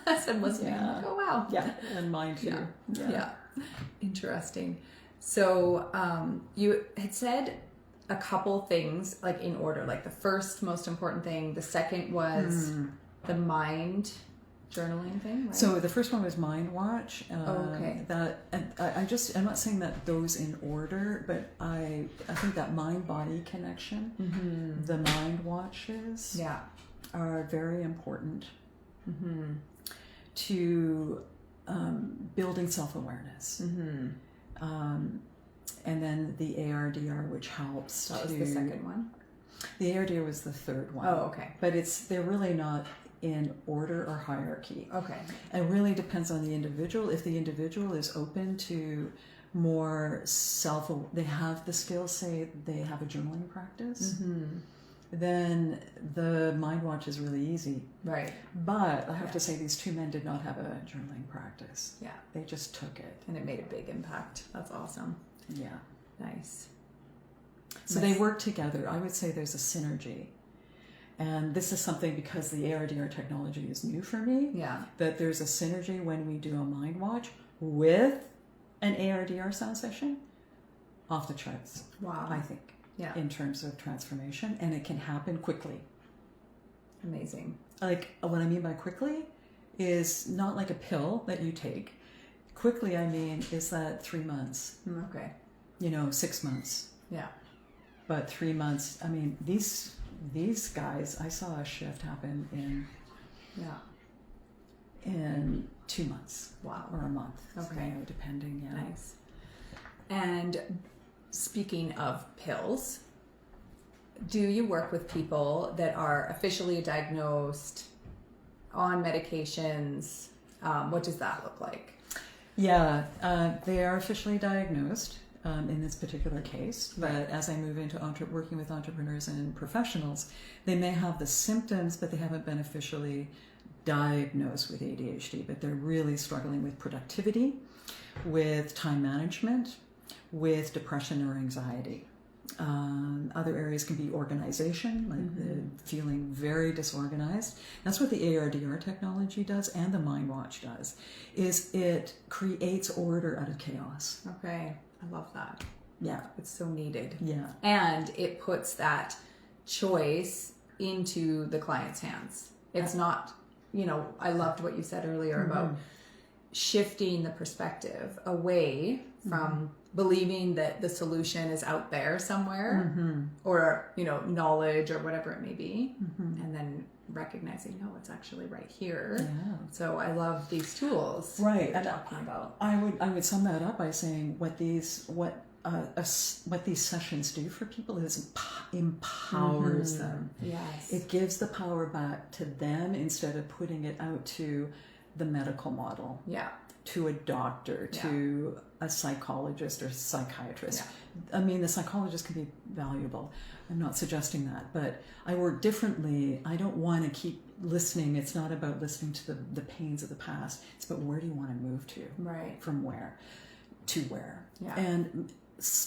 Speaker 1: As I'm listening, I'm like, oh wow.
Speaker 2: Yeah, and mine too.
Speaker 1: Yeah. Interesting. So you had said a couple things like in order, like the first most important thing, the second was the mind journaling thing, right?
Speaker 2: So the first one was Mind Watch.
Speaker 1: Okay.
Speaker 2: I'm not saying that those in order, but I think that mind-body connection, the Mind Watches, are very important to building self-awareness. And then the ARDR, which helps.
Speaker 1: That was the second one.
Speaker 2: The ARDR was the third one.
Speaker 1: Oh, okay.
Speaker 2: But they're really not in order or hierarchy.
Speaker 1: Okay.
Speaker 2: It really depends on the individual. If the individual is open to more they have the skills, say they have a journaling practice, then the Mind Watch is really easy.
Speaker 1: Right.
Speaker 2: But I have to say, these two men did not have a journaling practice.
Speaker 1: Yeah.
Speaker 2: They just took it.
Speaker 1: And it made a big impact. That's awesome.
Speaker 2: Yeah.
Speaker 1: Nice.
Speaker 2: So they work together. I would say there's a synergy. And this is something, because the ARDR technology is new for me, that there's a synergy when we do a Mind Watch with an ARDR sound session, off the charts.
Speaker 1: Wow.
Speaker 2: I think. Yeah. In terms of transformation, and it can happen quickly.
Speaker 1: Amazing.
Speaker 2: Like, what I mean by quickly is not like a pill that you take. Quickly, I mean, is that 3 months?
Speaker 1: Okay.
Speaker 2: 6 months.
Speaker 1: Yeah.
Speaker 2: But 3 months, I mean, these guys, I saw a shift happen in 2 months.
Speaker 1: Wow.
Speaker 2: Or a month.
Speaker 1: Okay.
Speaker 2: So, depending, yeah.
Speaker 1: Nice. And speaking of pills, do you work with people that are officially diagnosed on medications? What does that look like?
Speaker 2: Yeah, they are officially diagnosed in this particular case. But as I move into working with entrepreneurs and professionals, they may have the symptoms, but they haven't been officially diagnosed with ADHD. But they're really struggling with productivity, with time management, with depression or anxiety. Other areas can be organization, like feeling very disorganized. That's what the ARDR technology does, and the Mind Watch does, is it creates order out of chaos.
Speaker 1: Okay, I love that.
Speaker 2: Yeah.
Speaker 1: It's so needed.
Speaker 2: Yeah.
Speaker 1: And it puts that choice into the client's hands. It's not, I loved what you said earlier about shifting the perspective away from believing that the solution is out there somewhere or, knowledge or whatever it may be. And then recognizing, no, it's actually right here.
Speaker 2: Yeah.
Speaker 1: So I love these tools.
Speaker 2: Right.
Speaker 1: That you're talking about.
Speaker 2: I would sum that up by saying what these sessions do for people is empowers them.
Speaker 1: Yes.
Speaker 2: It gives the power back to them instead of putting it out to the medical model.
Speaker 1: Yeah.
Speaker 2: To a doctor, to a psychologist or psychiatrist. Yeah. I mean, the psychologist can be valuable. I'm not suggesting that, but I work differently. I don't want to keep listening. It's not about listening to the pains of the past. It's about where do you want to move to?
Speaker 1: Right.
Speaker 2: From where to where. Yeah. And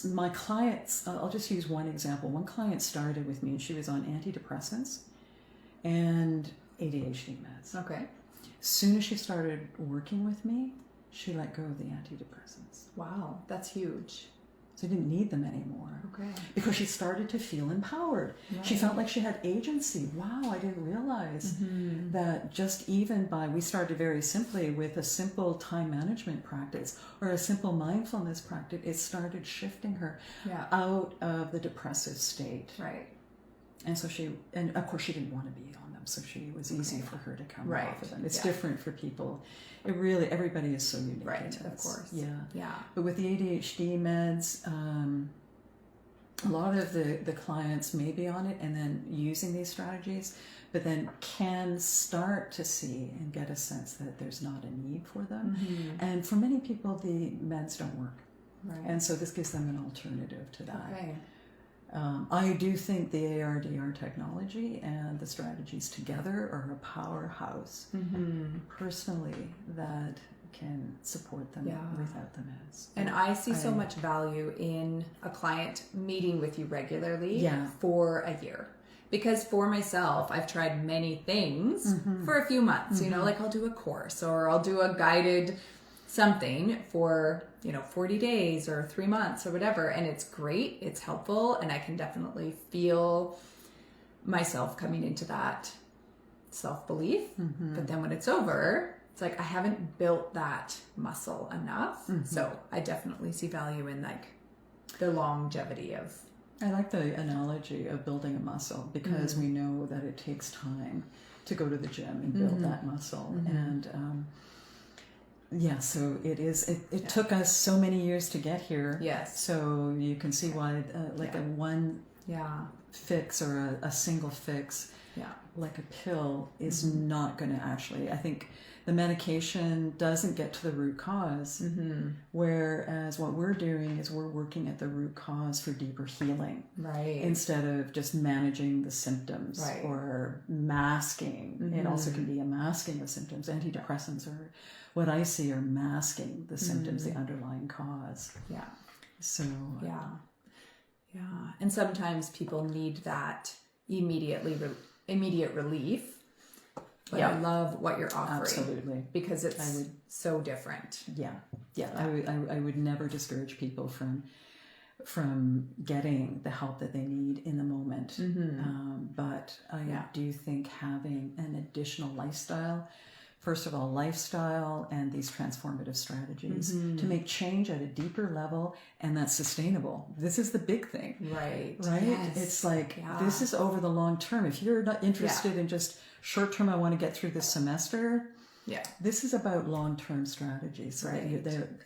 Speaker 2: my clients, I'll just use one example. One client started with me and she was on antidepressants and ADHD meds.
Speaker 1: Okay.
Speaker 2: Soon as she started working with me, she let go of the antidepressants.
Speaker 1: Wow, that's huge.
Speaker 2: So I didn't need them anymore.
Speaker 1: Okay.
Speaker 2: Because she started to feel empowered. Right. She felt like she had agency. Wow, I didn't realize that just even we started very simply with a simple time management practice or a simple mindfulness practice. It started shifting her out of the depressive state.
Speaker 1: Right.
Speaker 2: And so and of course she didn't want to be on them, so it was easy for her to come off of them. It's different for people. Everybody is so unique.
Speaker 1: Right, of course.
Speaker 2: Yeah.
Speaker 1: Yeah.
Speaker 2: But with the ADHD meds, a lot of the clients may be on it and then using these strategies, but then can start to see and get a sense that there's not a need for them. And for many people, the meds don't work.
Speaker 1: Right.
Speaker 2: And so this gives them an alternative to that.
Speaker 1: Okay.
Speaker 2: I do think the ARDR technology and the strategies together are a powerhouse, personally, that can support them without the meds.
Speaker 1: And I see so much value in a client meeting with you regularly for a year. Because for myself, I've tried many things for a few months. You know, like I'll do a course or I'll do a guided something for, 40 days or 3 months or whatever. And it's great. It's helpful. And I can definitely feel myself coming into that self-belief. But then when it's over, it's like I haven't built that muscle enough. So I definitely see value in like the longevity of.
Speaker 2: I like the analogy of building a muscle because we know that it takes time to go to the gym and build that muscle. And so it is. It took us so many years to get here.
Speaker 1: Yes.
Speaker 2: So you can see why, a one fix or a single fix, like a pill, is not going to actually. I think the medication doesn't get to the root cause, whereas what we're doing is we're working at the root cause for deeper healing,
Speaker 1: right?
Speaker 2: Instead of just managing the symptoms or masking. It also can be a masking of symptoms. Antidepressants are, what I see, are masking the symptoms, the underlying cause.
Speaker 1: Yeah.
Speaker 2: So
Speaker 1: and sometimes people need that immediate relief. But I love what you're offering.
Speaker 2: Absolutely.
Speaker 1: Because it's so different.
Speaker 2: I would never discourage people from getting the help that they need in the moment. But I do think having an additional lifestyle, first of all, lifestyle and these transformative strategies to make change at a deeper level, and that's sustainable. This is the big thing. Right? Yes. It's like, this is over the long term. If you're not interested in just short term, I want to get through this semester. This is about long-term strategies. So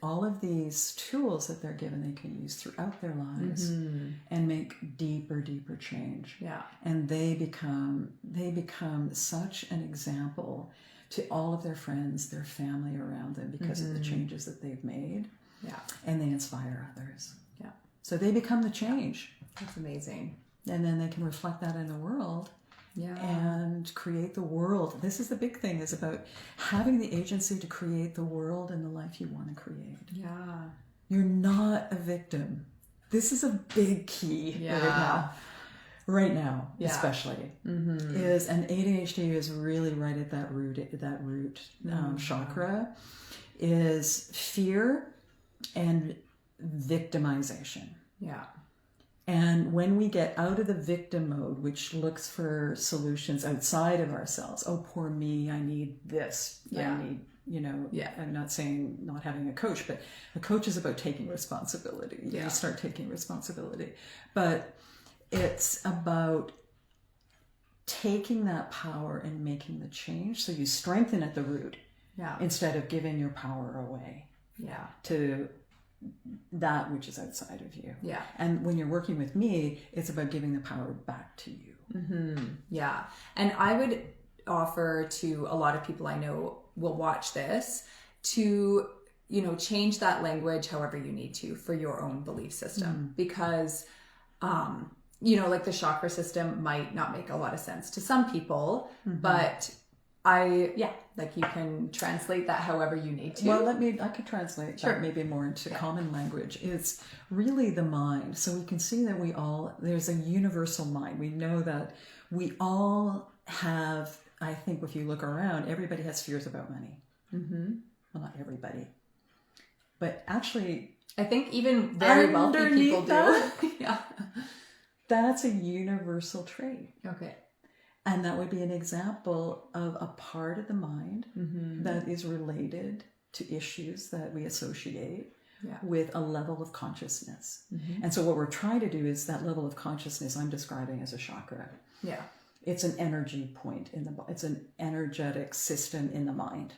Speaker 2: all of these tools that they're given, they can use throughout their lives and make deeper change. And they become such an example to all of their friends, their family around them, because of the changes that they've made. And they inspire others. So they become the change.
Speaker 1: That's amazing.
Speaker 2: And then they can reflect that in the world. And create the world. This is the big thing, is about having the agency to create the world and the life you want to create. You're not a victim. This is a big key right now, especially. Is, and ADHD is really right at that root chakra, is fear and victimization. And when we get out of the victim mode, which looks for solutions outside of ourselves, oh, poor me, I need this, I need, I'm not saying not having a coach, but a coach is about taking responsibility. You start taking responsibility. But it's about taking that power and making the change. So you strengthen at the root instead of giving your power away to that which is outside of you. And when you're working with me, it's about giving the power back to you.
Speaker 1: And I would offer to a lot of people I know will watch this to, change that language however you need to for your own belief system. Because, like the chakra system might not make a lot of sense to some people, but you can translate that however you need to.
Speaker 2: Well, I could translate that maybe more into common language. It's really the mind. So we can see that there's a universal mind. We know that we all have, I think if you look around, everybody has fears about money. Well, not everybody. But actually,
Speaker 1: I think even very wealthy people do.
Speaker 2: That's a universal trait.
Speaker 1: Okay.
Speaker 2: And that would be an example of a part of the mind that is related to issues that we associate with a level of consciousness. And so what we're trying to do is that level of consciousness I'm describing as a chakra. It's an energy point it's an energetic system in the mind.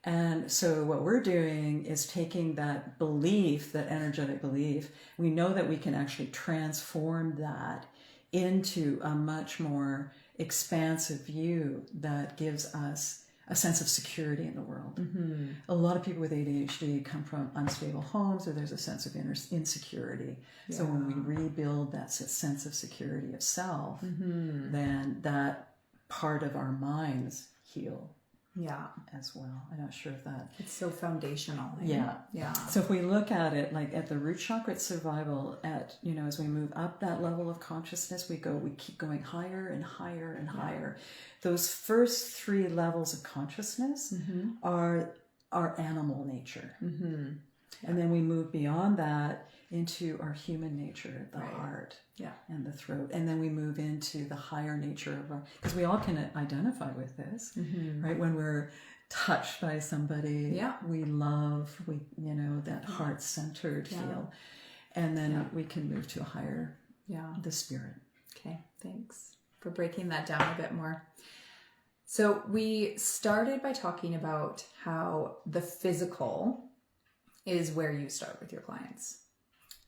Speaker 2: And so what we're doing is taking that belief, that energetic belief, we know that we can actually transform that into a much more expansive view that gives us a sense of security in the world.
Speaker 1: Mm-hmm.
Speaker 2: A lot of people with ADHD come from unstable homes, or there's a sense of insecurity.
Speaker 1: Yeah.
Speaker 2: So when we rebuild that sense of security of self, then that part of our minds heal
Speaker 1: Yeah.
Speaker 2: as well. I'm not sure if that...
Speaker 1: It's so foundational. Eh?
Speaker 2: Yeah.
Speaker 1: Yeah.
Speaker 2: So if we look at it like at the root chakra, it's survival. At, you know, as we move up that level of consciousness, we keep going higher and higher and higher. Those first 3 levels of consciousness are our animal nature.
Speaker 1: Mm-hmm.
Speaker 2: And then we move beyond that into our human nature, the heart and the throat. And then we move into the higher nature of our, because we all can identify with this, right? When we're touched by somebody, we love, you know, that heart-centered feel. And then we can move to a higher, the spirit.
Speaker 1: Okay, thanks for breaking that down a bit more. So we started by talking about how the physical is where you start with your clients.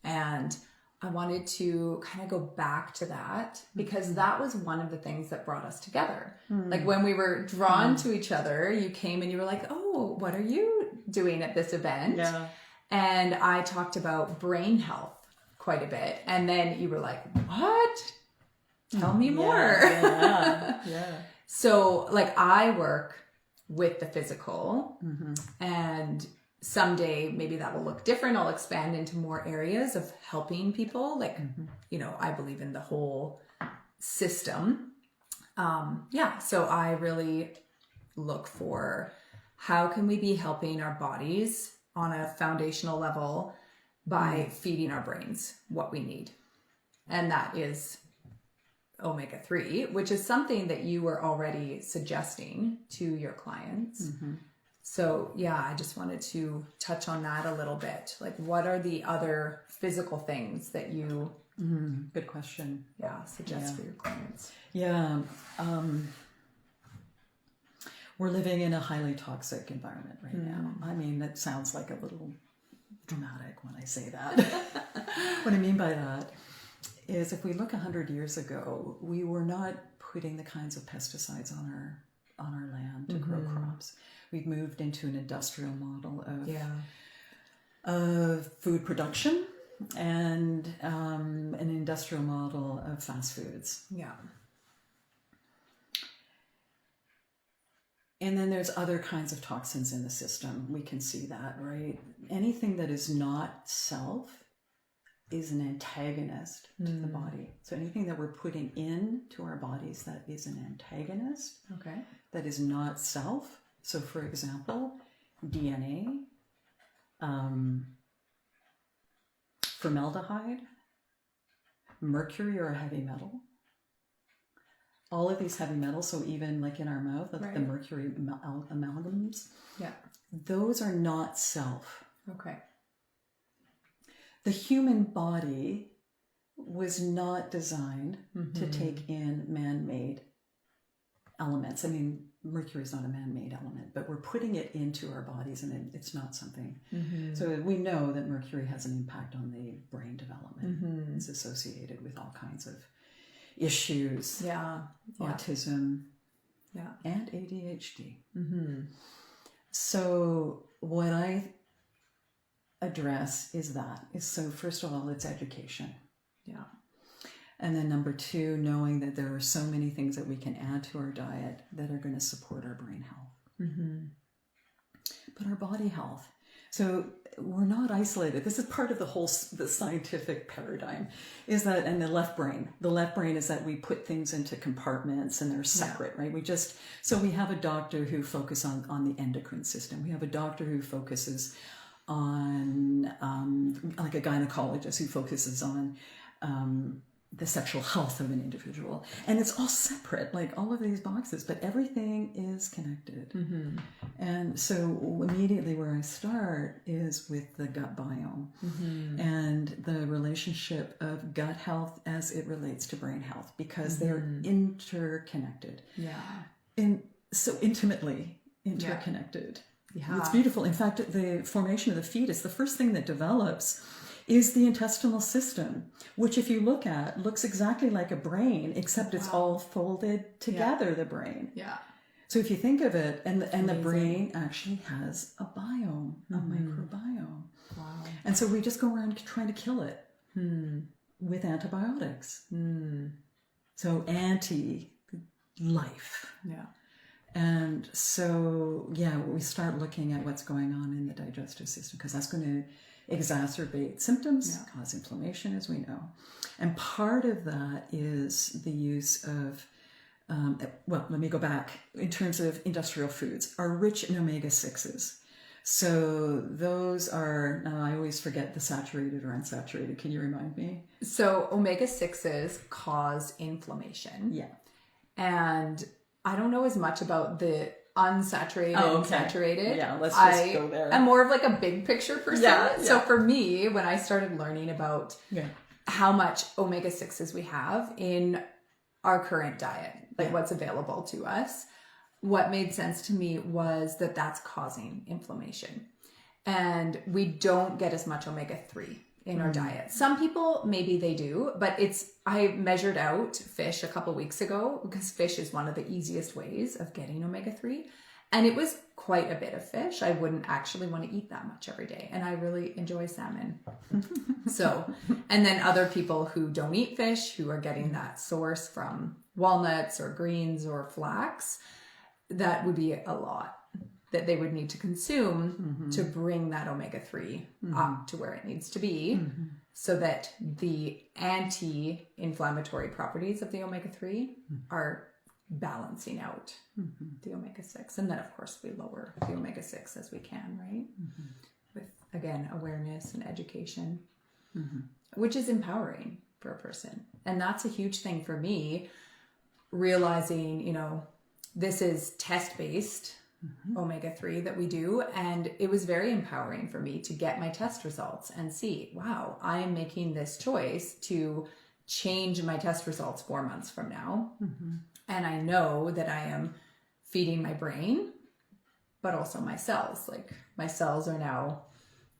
Speaker 1: And I wanted to kind of go back to that because that was one of the things that brought us together. Like when we were drawn to each other, you came and you were like, oh, what are you doing at this event? Yeah. And I talked about brain health quite a bit. And then you were like, what? Tell me more.
Speaker 2: Yeah.
Speaker 1: So like I work with the physical and someday maybe that will look different. I'll expand into more areas of helping people. Like, you know, I believe in the whole system. So I really look for how can we be helping our bodies on a foundational level by feeding our brains what we need. And that is omega-3, which is something that you were already suggesting to your clients. So I just wanted to touch on that a little bit. Like, what are the other physical things that you
Speaker 2: good question.
Speaker 1: Suggest for your clients?
Speaker 2: We're living in a highly toxic environment right now. I mean, that sounds like a little dramatic when I say that. What I mean by that is if we look 100 years ago, we were not putting the kinds of pesticides on our land to grow crops. We've moved into an industrial model of food production and an industrial model of fast foods. Yeah. And then there's other kinds of toxins in the system. We can see that, right? Anything that is not self is an antagonist to the body. So anything that we're putting into our bodies that is an antagonist, that is not self. So for example, DNA, formaldehyde, mercury or a heavy metal. All of these heavy metals, so even like in our mouth, like the mercury amalgams, those are not self. Okay. The human body was not designed to take in man-made elements. I mean, mercury is not a man-made element, but we're putting it into our bodies and it's not something. So we know that mercury has an impact on the brain development. It's associated with all kinds of issues, autism, and ADHD. So what I address is so first of all, it's education. And then number 2, knowing that there are so many things that we can add to our diet that are going to support our brain health. But our body health. So we're not isolated. This is part of the scientific paradigm, is that, and the left brain is that we put things into compartments and they're separate, right? So we have a doctor who focuses on the endocrine system. We have a doctor who focuses on, like a gynecologist who focuses on, the sexual health of an individual. And it's all separate, like all of these boxes, but everything is connected. And so immediately where I start is with the gut biome and the relationship of gut health as it relates to brain health, because they're interconnected. So intimately interconnected. It's beautiful. In fact, the formation of the fetus, the first thing that develops is the intestinal system, which if you look at, looks exactly like a brain, except it's all folded together, the brain. So if you think of it, and the
Speaker 1: Amazing.
Speaker 2: brain actually has a biome, a microbiome.
Speaker 1: Wow.
Speaker 2: And so we just go around trying to kill it with antibiotics. So anti-life.
Speaker 1: Yeah.
Speaker 2: And so, yeah, we start looking at what's going on in the digestive system, because that's going to exacerbate symptoms, cause inflammation, as we know. And part of that is the use of, let me go back. In terms of industrial foods, are rich in omega-6s. So those are, now I always forget the saturated or unsaturated. Can you remind me?
Speaker 1: So omega-6s cause inflammation.
Speaker 2: Yeah.
Speaker 1: And I don't know as much about the unsaturated and saturated.
Speaker 2: Yeah, let's just go there.
Speaker 1: I'm more of like a big picture person.
Speaker 2: Yeah.
Speaker 1: So for me, when I started learning about how much omega-6s we have in our current diet, like what's available to us, what made sense to me was that that's causing inflammation. And we don't get as much omega-3 in our diet. Some people, maybe they do, but I measured out fish a couple weeks ago, because fish is one of the easiest ways of getting omega-3. And it was quite a bit of fish. I wouldn't actually want to eat that much every day. And I really enjoy salmon. So, and then other people who don't eat fish, who are getting that source from walnuts or greens or flax, that would be a lot that they would need to consume to bring that omega-3 up to where it needs to be, so that the anti-inflammatory properties of the omega-3 are balancing out the omega-6. And then, of course, we lower the omega-6 as we can, right? With, again, awareness and education, which is empowering for a person. And that's a huge thing for me, realizing, this is test-based omega-3 that we do. And it was very empowering for me to get my test results and see, wow, I am making this choice to change my test results 4 months from now. And I know that I am feeding my brain, but also my cells. Like, my cells are now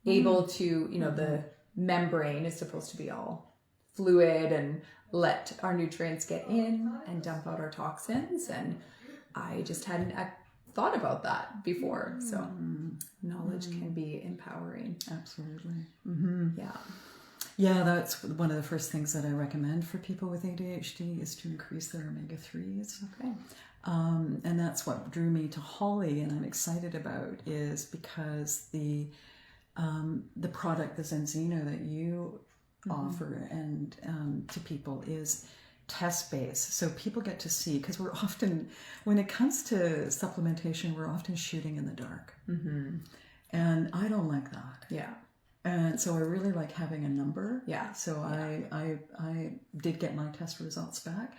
Speaker 1: able to, the membrane is supposed to be all fluid and let our nutrients get in and dump out our toxins. And I just hadn't thought about that before. So knowledge can be empowering.
Speaker 2: Absolutely.
Speaker 1: Yeah,
Speaker 2: that's one of the first things that I recommend for people with ADHD, is to increase their omega-3s.
Speaker 1: Okay.
Speaker 2: And that's what drew me to Holly, and I'm excited about, is because the product, the Zenzino, that you offer and to people is test-based. So people get to see, because we're often, when it comes to supplementation, we're often shooting in the dark. And I don't like that.
Speaker 1: Yeah.
Speaker 2: And so I really like having a number.
Speaker 1: Yeah.
Speaker 2: So I did get my test results back.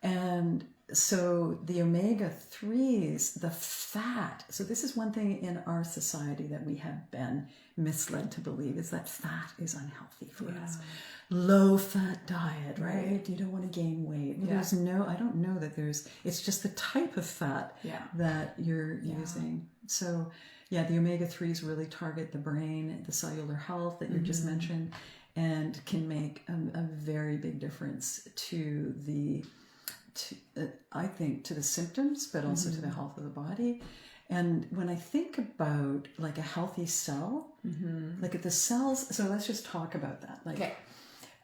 Speaker 2: And so the omega-3s, the fat. So this is one thing in our society that we have been misled to believe, is that fat is unhealthy for us. Low fat diet, right? You don't want to gain weight. I don't know that it's just the type of fat that you're using. So the omega-3s really target the brain, the cellular health that you just mentioned, and can make a very big difference to I think to the symptoms, but also to the health of the body. And when I think about like a healthy cell, like at the cells, so let's just talk about that. Like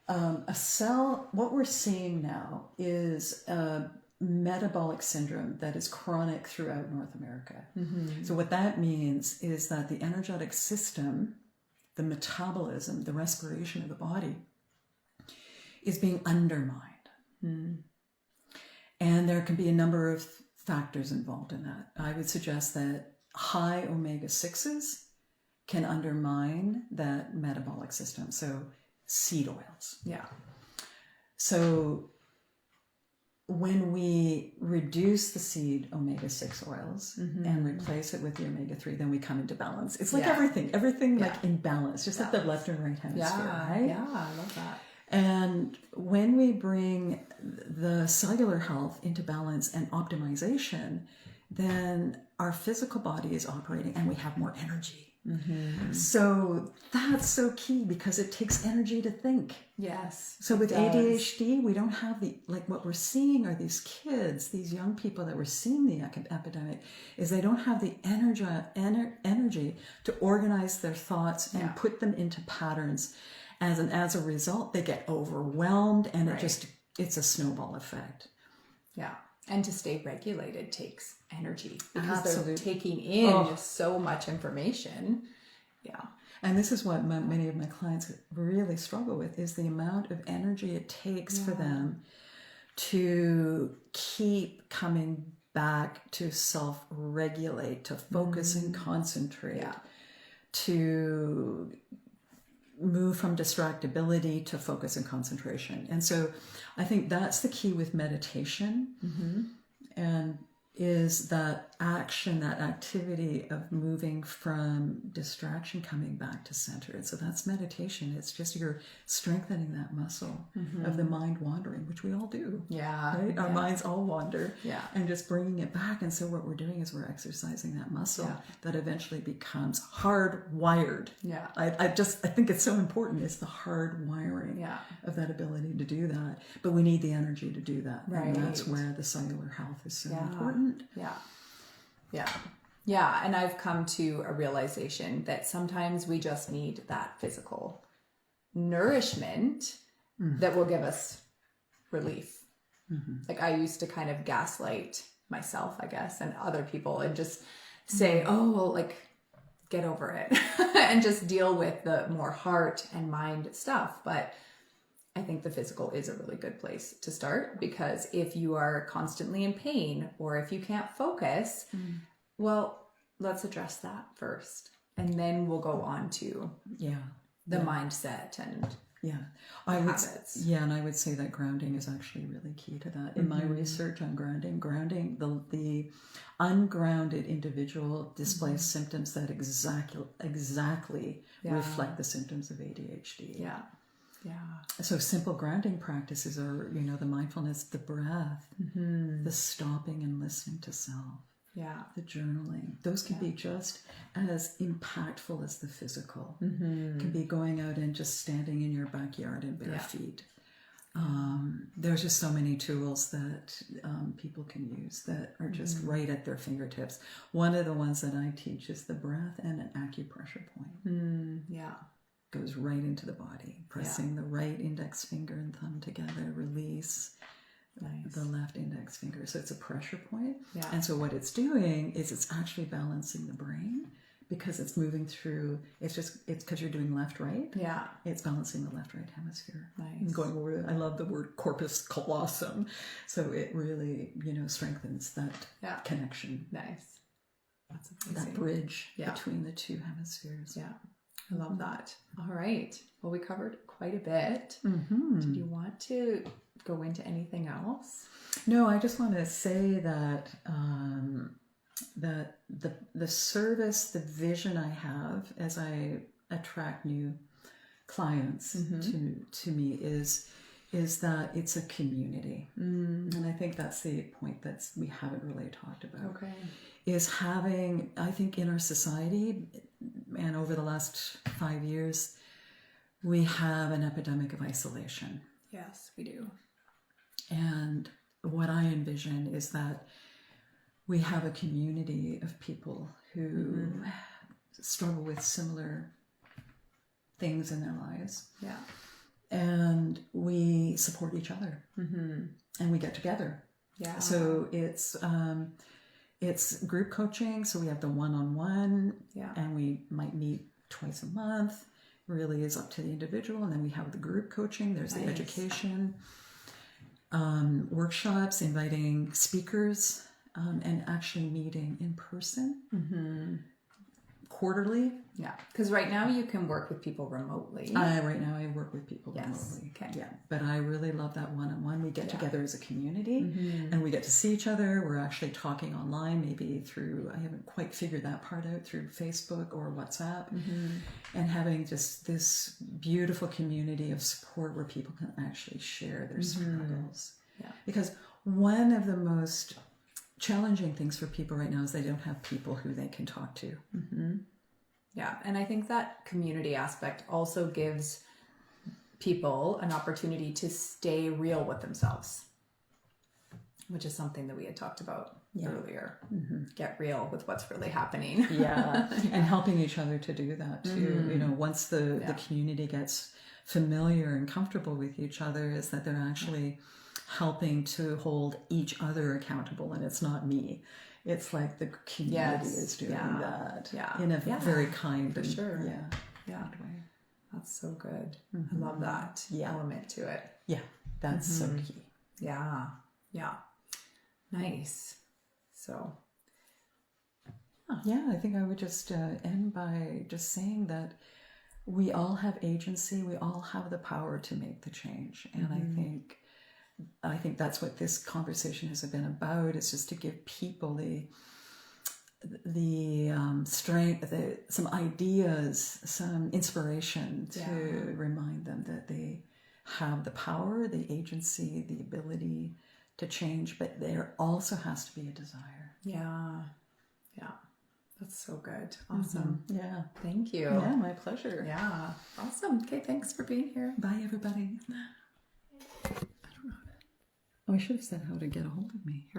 Speaker 2: a cell, what we're seeing now is a metabolic syndrome that is chronic throughout North America. So what that means is that the energetic system, the metabolism, the respiration of the body is being undermined. And there can be a number of factors involved in that. I would suggest that high omega-6s can undermine that metabolic system. So seed oils.
Speaker 1: Yeah.
Speaker 2: So when we reduce the seed omega-6 oils and replace it with the omega-3, then we come into balance. It's like everything like in balance, just like the left and right hemisphere, right?
Speaker 1: Yeah, I love that.
Speaker 2: And when we bring the cellular health into balance and optimization, then our physical body is operating and we have more energy. So that's so key because it takes energy to think.
Speaker 1: Yes.
Speaker 2: So with
Speaker 1: it does.
Speaker 2: ADHD, we don't have what we're seeing are these kids, these young people that we're seeing the epidemic, is they don't have the energy to organize their thoughts and put them into patterns. As a result, they get overwhelmed and it's a snowball effect.
Speaker 1: Yeah. And to stay regulated takes energy because
Speaker 2: Absolutely.
Speaker 1: they're taking in so much information. Yeah.
Speaker 2: And this is what many of my clients really struggle with is the amount of energy it takes for them to keep coming back to self-regulate, to focus and concentrate, to move from distractibility to focus and concentration. And so I think that's the key with meditation, and is that action, that activity of moving from distraction, coming back to center. And so that's meditation. It's just you're strengthening that muscle of the mind wandering, which we all do.
Speaker 1: Yeah.
Speaker 2: Right? Our minds all wander.
Speaker 1: Yeah.
Speaker 2: And just bringing it back. And so what we're doing is we're exercising that muscle that eventually becomes hardwired.
Speaker 1: Yeah.
Speaker 2: I think it's so important. It's the hard wiring of that ability to do that. But we need the energy to do that.
Speaker 1: Right.
Speaker 2: And that's where the cellular health is so important.
Speaker 1: Yeah. Yeah. Yeah. And I've come to a realization that sometimes we just need that physical nourishment that will give us relief. Like I used to kind of gaslight myself, I guess, and other people and just say, oh, well, like, get over it and just deal with the more heart and mind stuff. But I think the physical is a really good place to start, because if you are constantly in pain or if you can't focus, well, let's address that first. And then we'll go on to the mindset and habits.
Speaker 2: And I would say that grounding is actually really key to that. In my research on grounding, the ungrounded individual displays symptoms that exactly reflect the symptoms of ADHD.
Speaker 1: Yeah. Yeah.
Speaker 2: So simple grounding practices are, the mindfulness, the breath, the stopping and listening to self, the journaling. Those can be just as impactful as the physical. Can be going out and just standing in your backyard in bare feet. There's just so many tools that people can use that are just right at their fingertips. One of the ones that I teach is the breath and an acupressure point. Goes right into the body, pressing the right index finger and thumb together, release the left index finger. So it's a pressure point. And so what it's doing is it's actually balancing the brain, because it's moving through, it's because you're doing left, right. It's balancing the left, right hemisphere. And going over, I love the word corpus callosum. So it really, strengthens that connection.
Speaker 1: Nice. That's amazing.
Speaker 2: That bridge between the two hemispheres.
Speaker 1: I love that. All right. Well, we covered quite a bit. Did you want to go into anything else?
Speaker 2: No, I just want to say that that the service, the vision I have as I attract new clients to me is that it's a community. And I think that's the point that we haven't really talked about.
Speaker 1: Okay.
Speaker 2: Is having, I think in our society, and over the last 5 years, we have an epidemic of isolation.
Speaker 1: Yes, we do.
Speaker 2: And what I envision is that we have a community of people who struggle with similar things in their lives. And we support each other. And we get together. So it's group coaching. So we have the one-on-one, and we might meet twice a month. Really is up to the individual. And then we have the group coaching. There's the education, workshops, inviting speakers, and actually meeting in person quarterly.
Speaker 1: Because right now you can work with people remotely.
Speaker 2: Right now I work with people remotely.
Speaker 1: Okay.
Speaker 2: But I really love that one-on-one. We get together as a community, and we get to see each other. We're actually talking online, maybe through, I haven't quite figured that part out, through Facebook or WhatsApp, and having just this beautiful community of support where people can actually share their struggles. Because one of the most challenging things for people right now is they don't have people who they can talk to.
Speaker 1: Yeah. And I think that community aspect also gives people an opportunity to stay real with themselves, which is something that we had talked about earlier. Get real with what's really happening.
Speaker 2: Yeah. And helping each other to do that too. You know, once the community gets familiar and comfortable with each other, is that they're actually helping to hold each other accountable, and it's not me. It's like the community is doing that in a very kind
Speaker 1: for sure.
Speaker 2: Yeah. way.
Speaker 1: That's so good. I love that element to it.
Speaker 2: Yeah, that's so key.
Speaker 1: Yeah. Nice. So.
Speaker 2: Yeah, I think I would just end by just saying that we all have agency. We all have the power to make the change, and I think that's what this conversation has been about. Is just to give people the strength, some ideas, some inspiration to remind them that they have the power, the agency, the ability to change, but there also has to be a desire.
Speaker 1: Yeah. That's so good. Awesome.
Speaker 2: Yeah.
Speaker 1: Thank you.
Speaker 2: Yeah, my pleasure.
Speaker 1: Yeah. Awesome. Okay, thanks for being here.
Speaker 2: Bye, everybody. I don't know. Oh, I should have said how to get a hold of me. Here we go.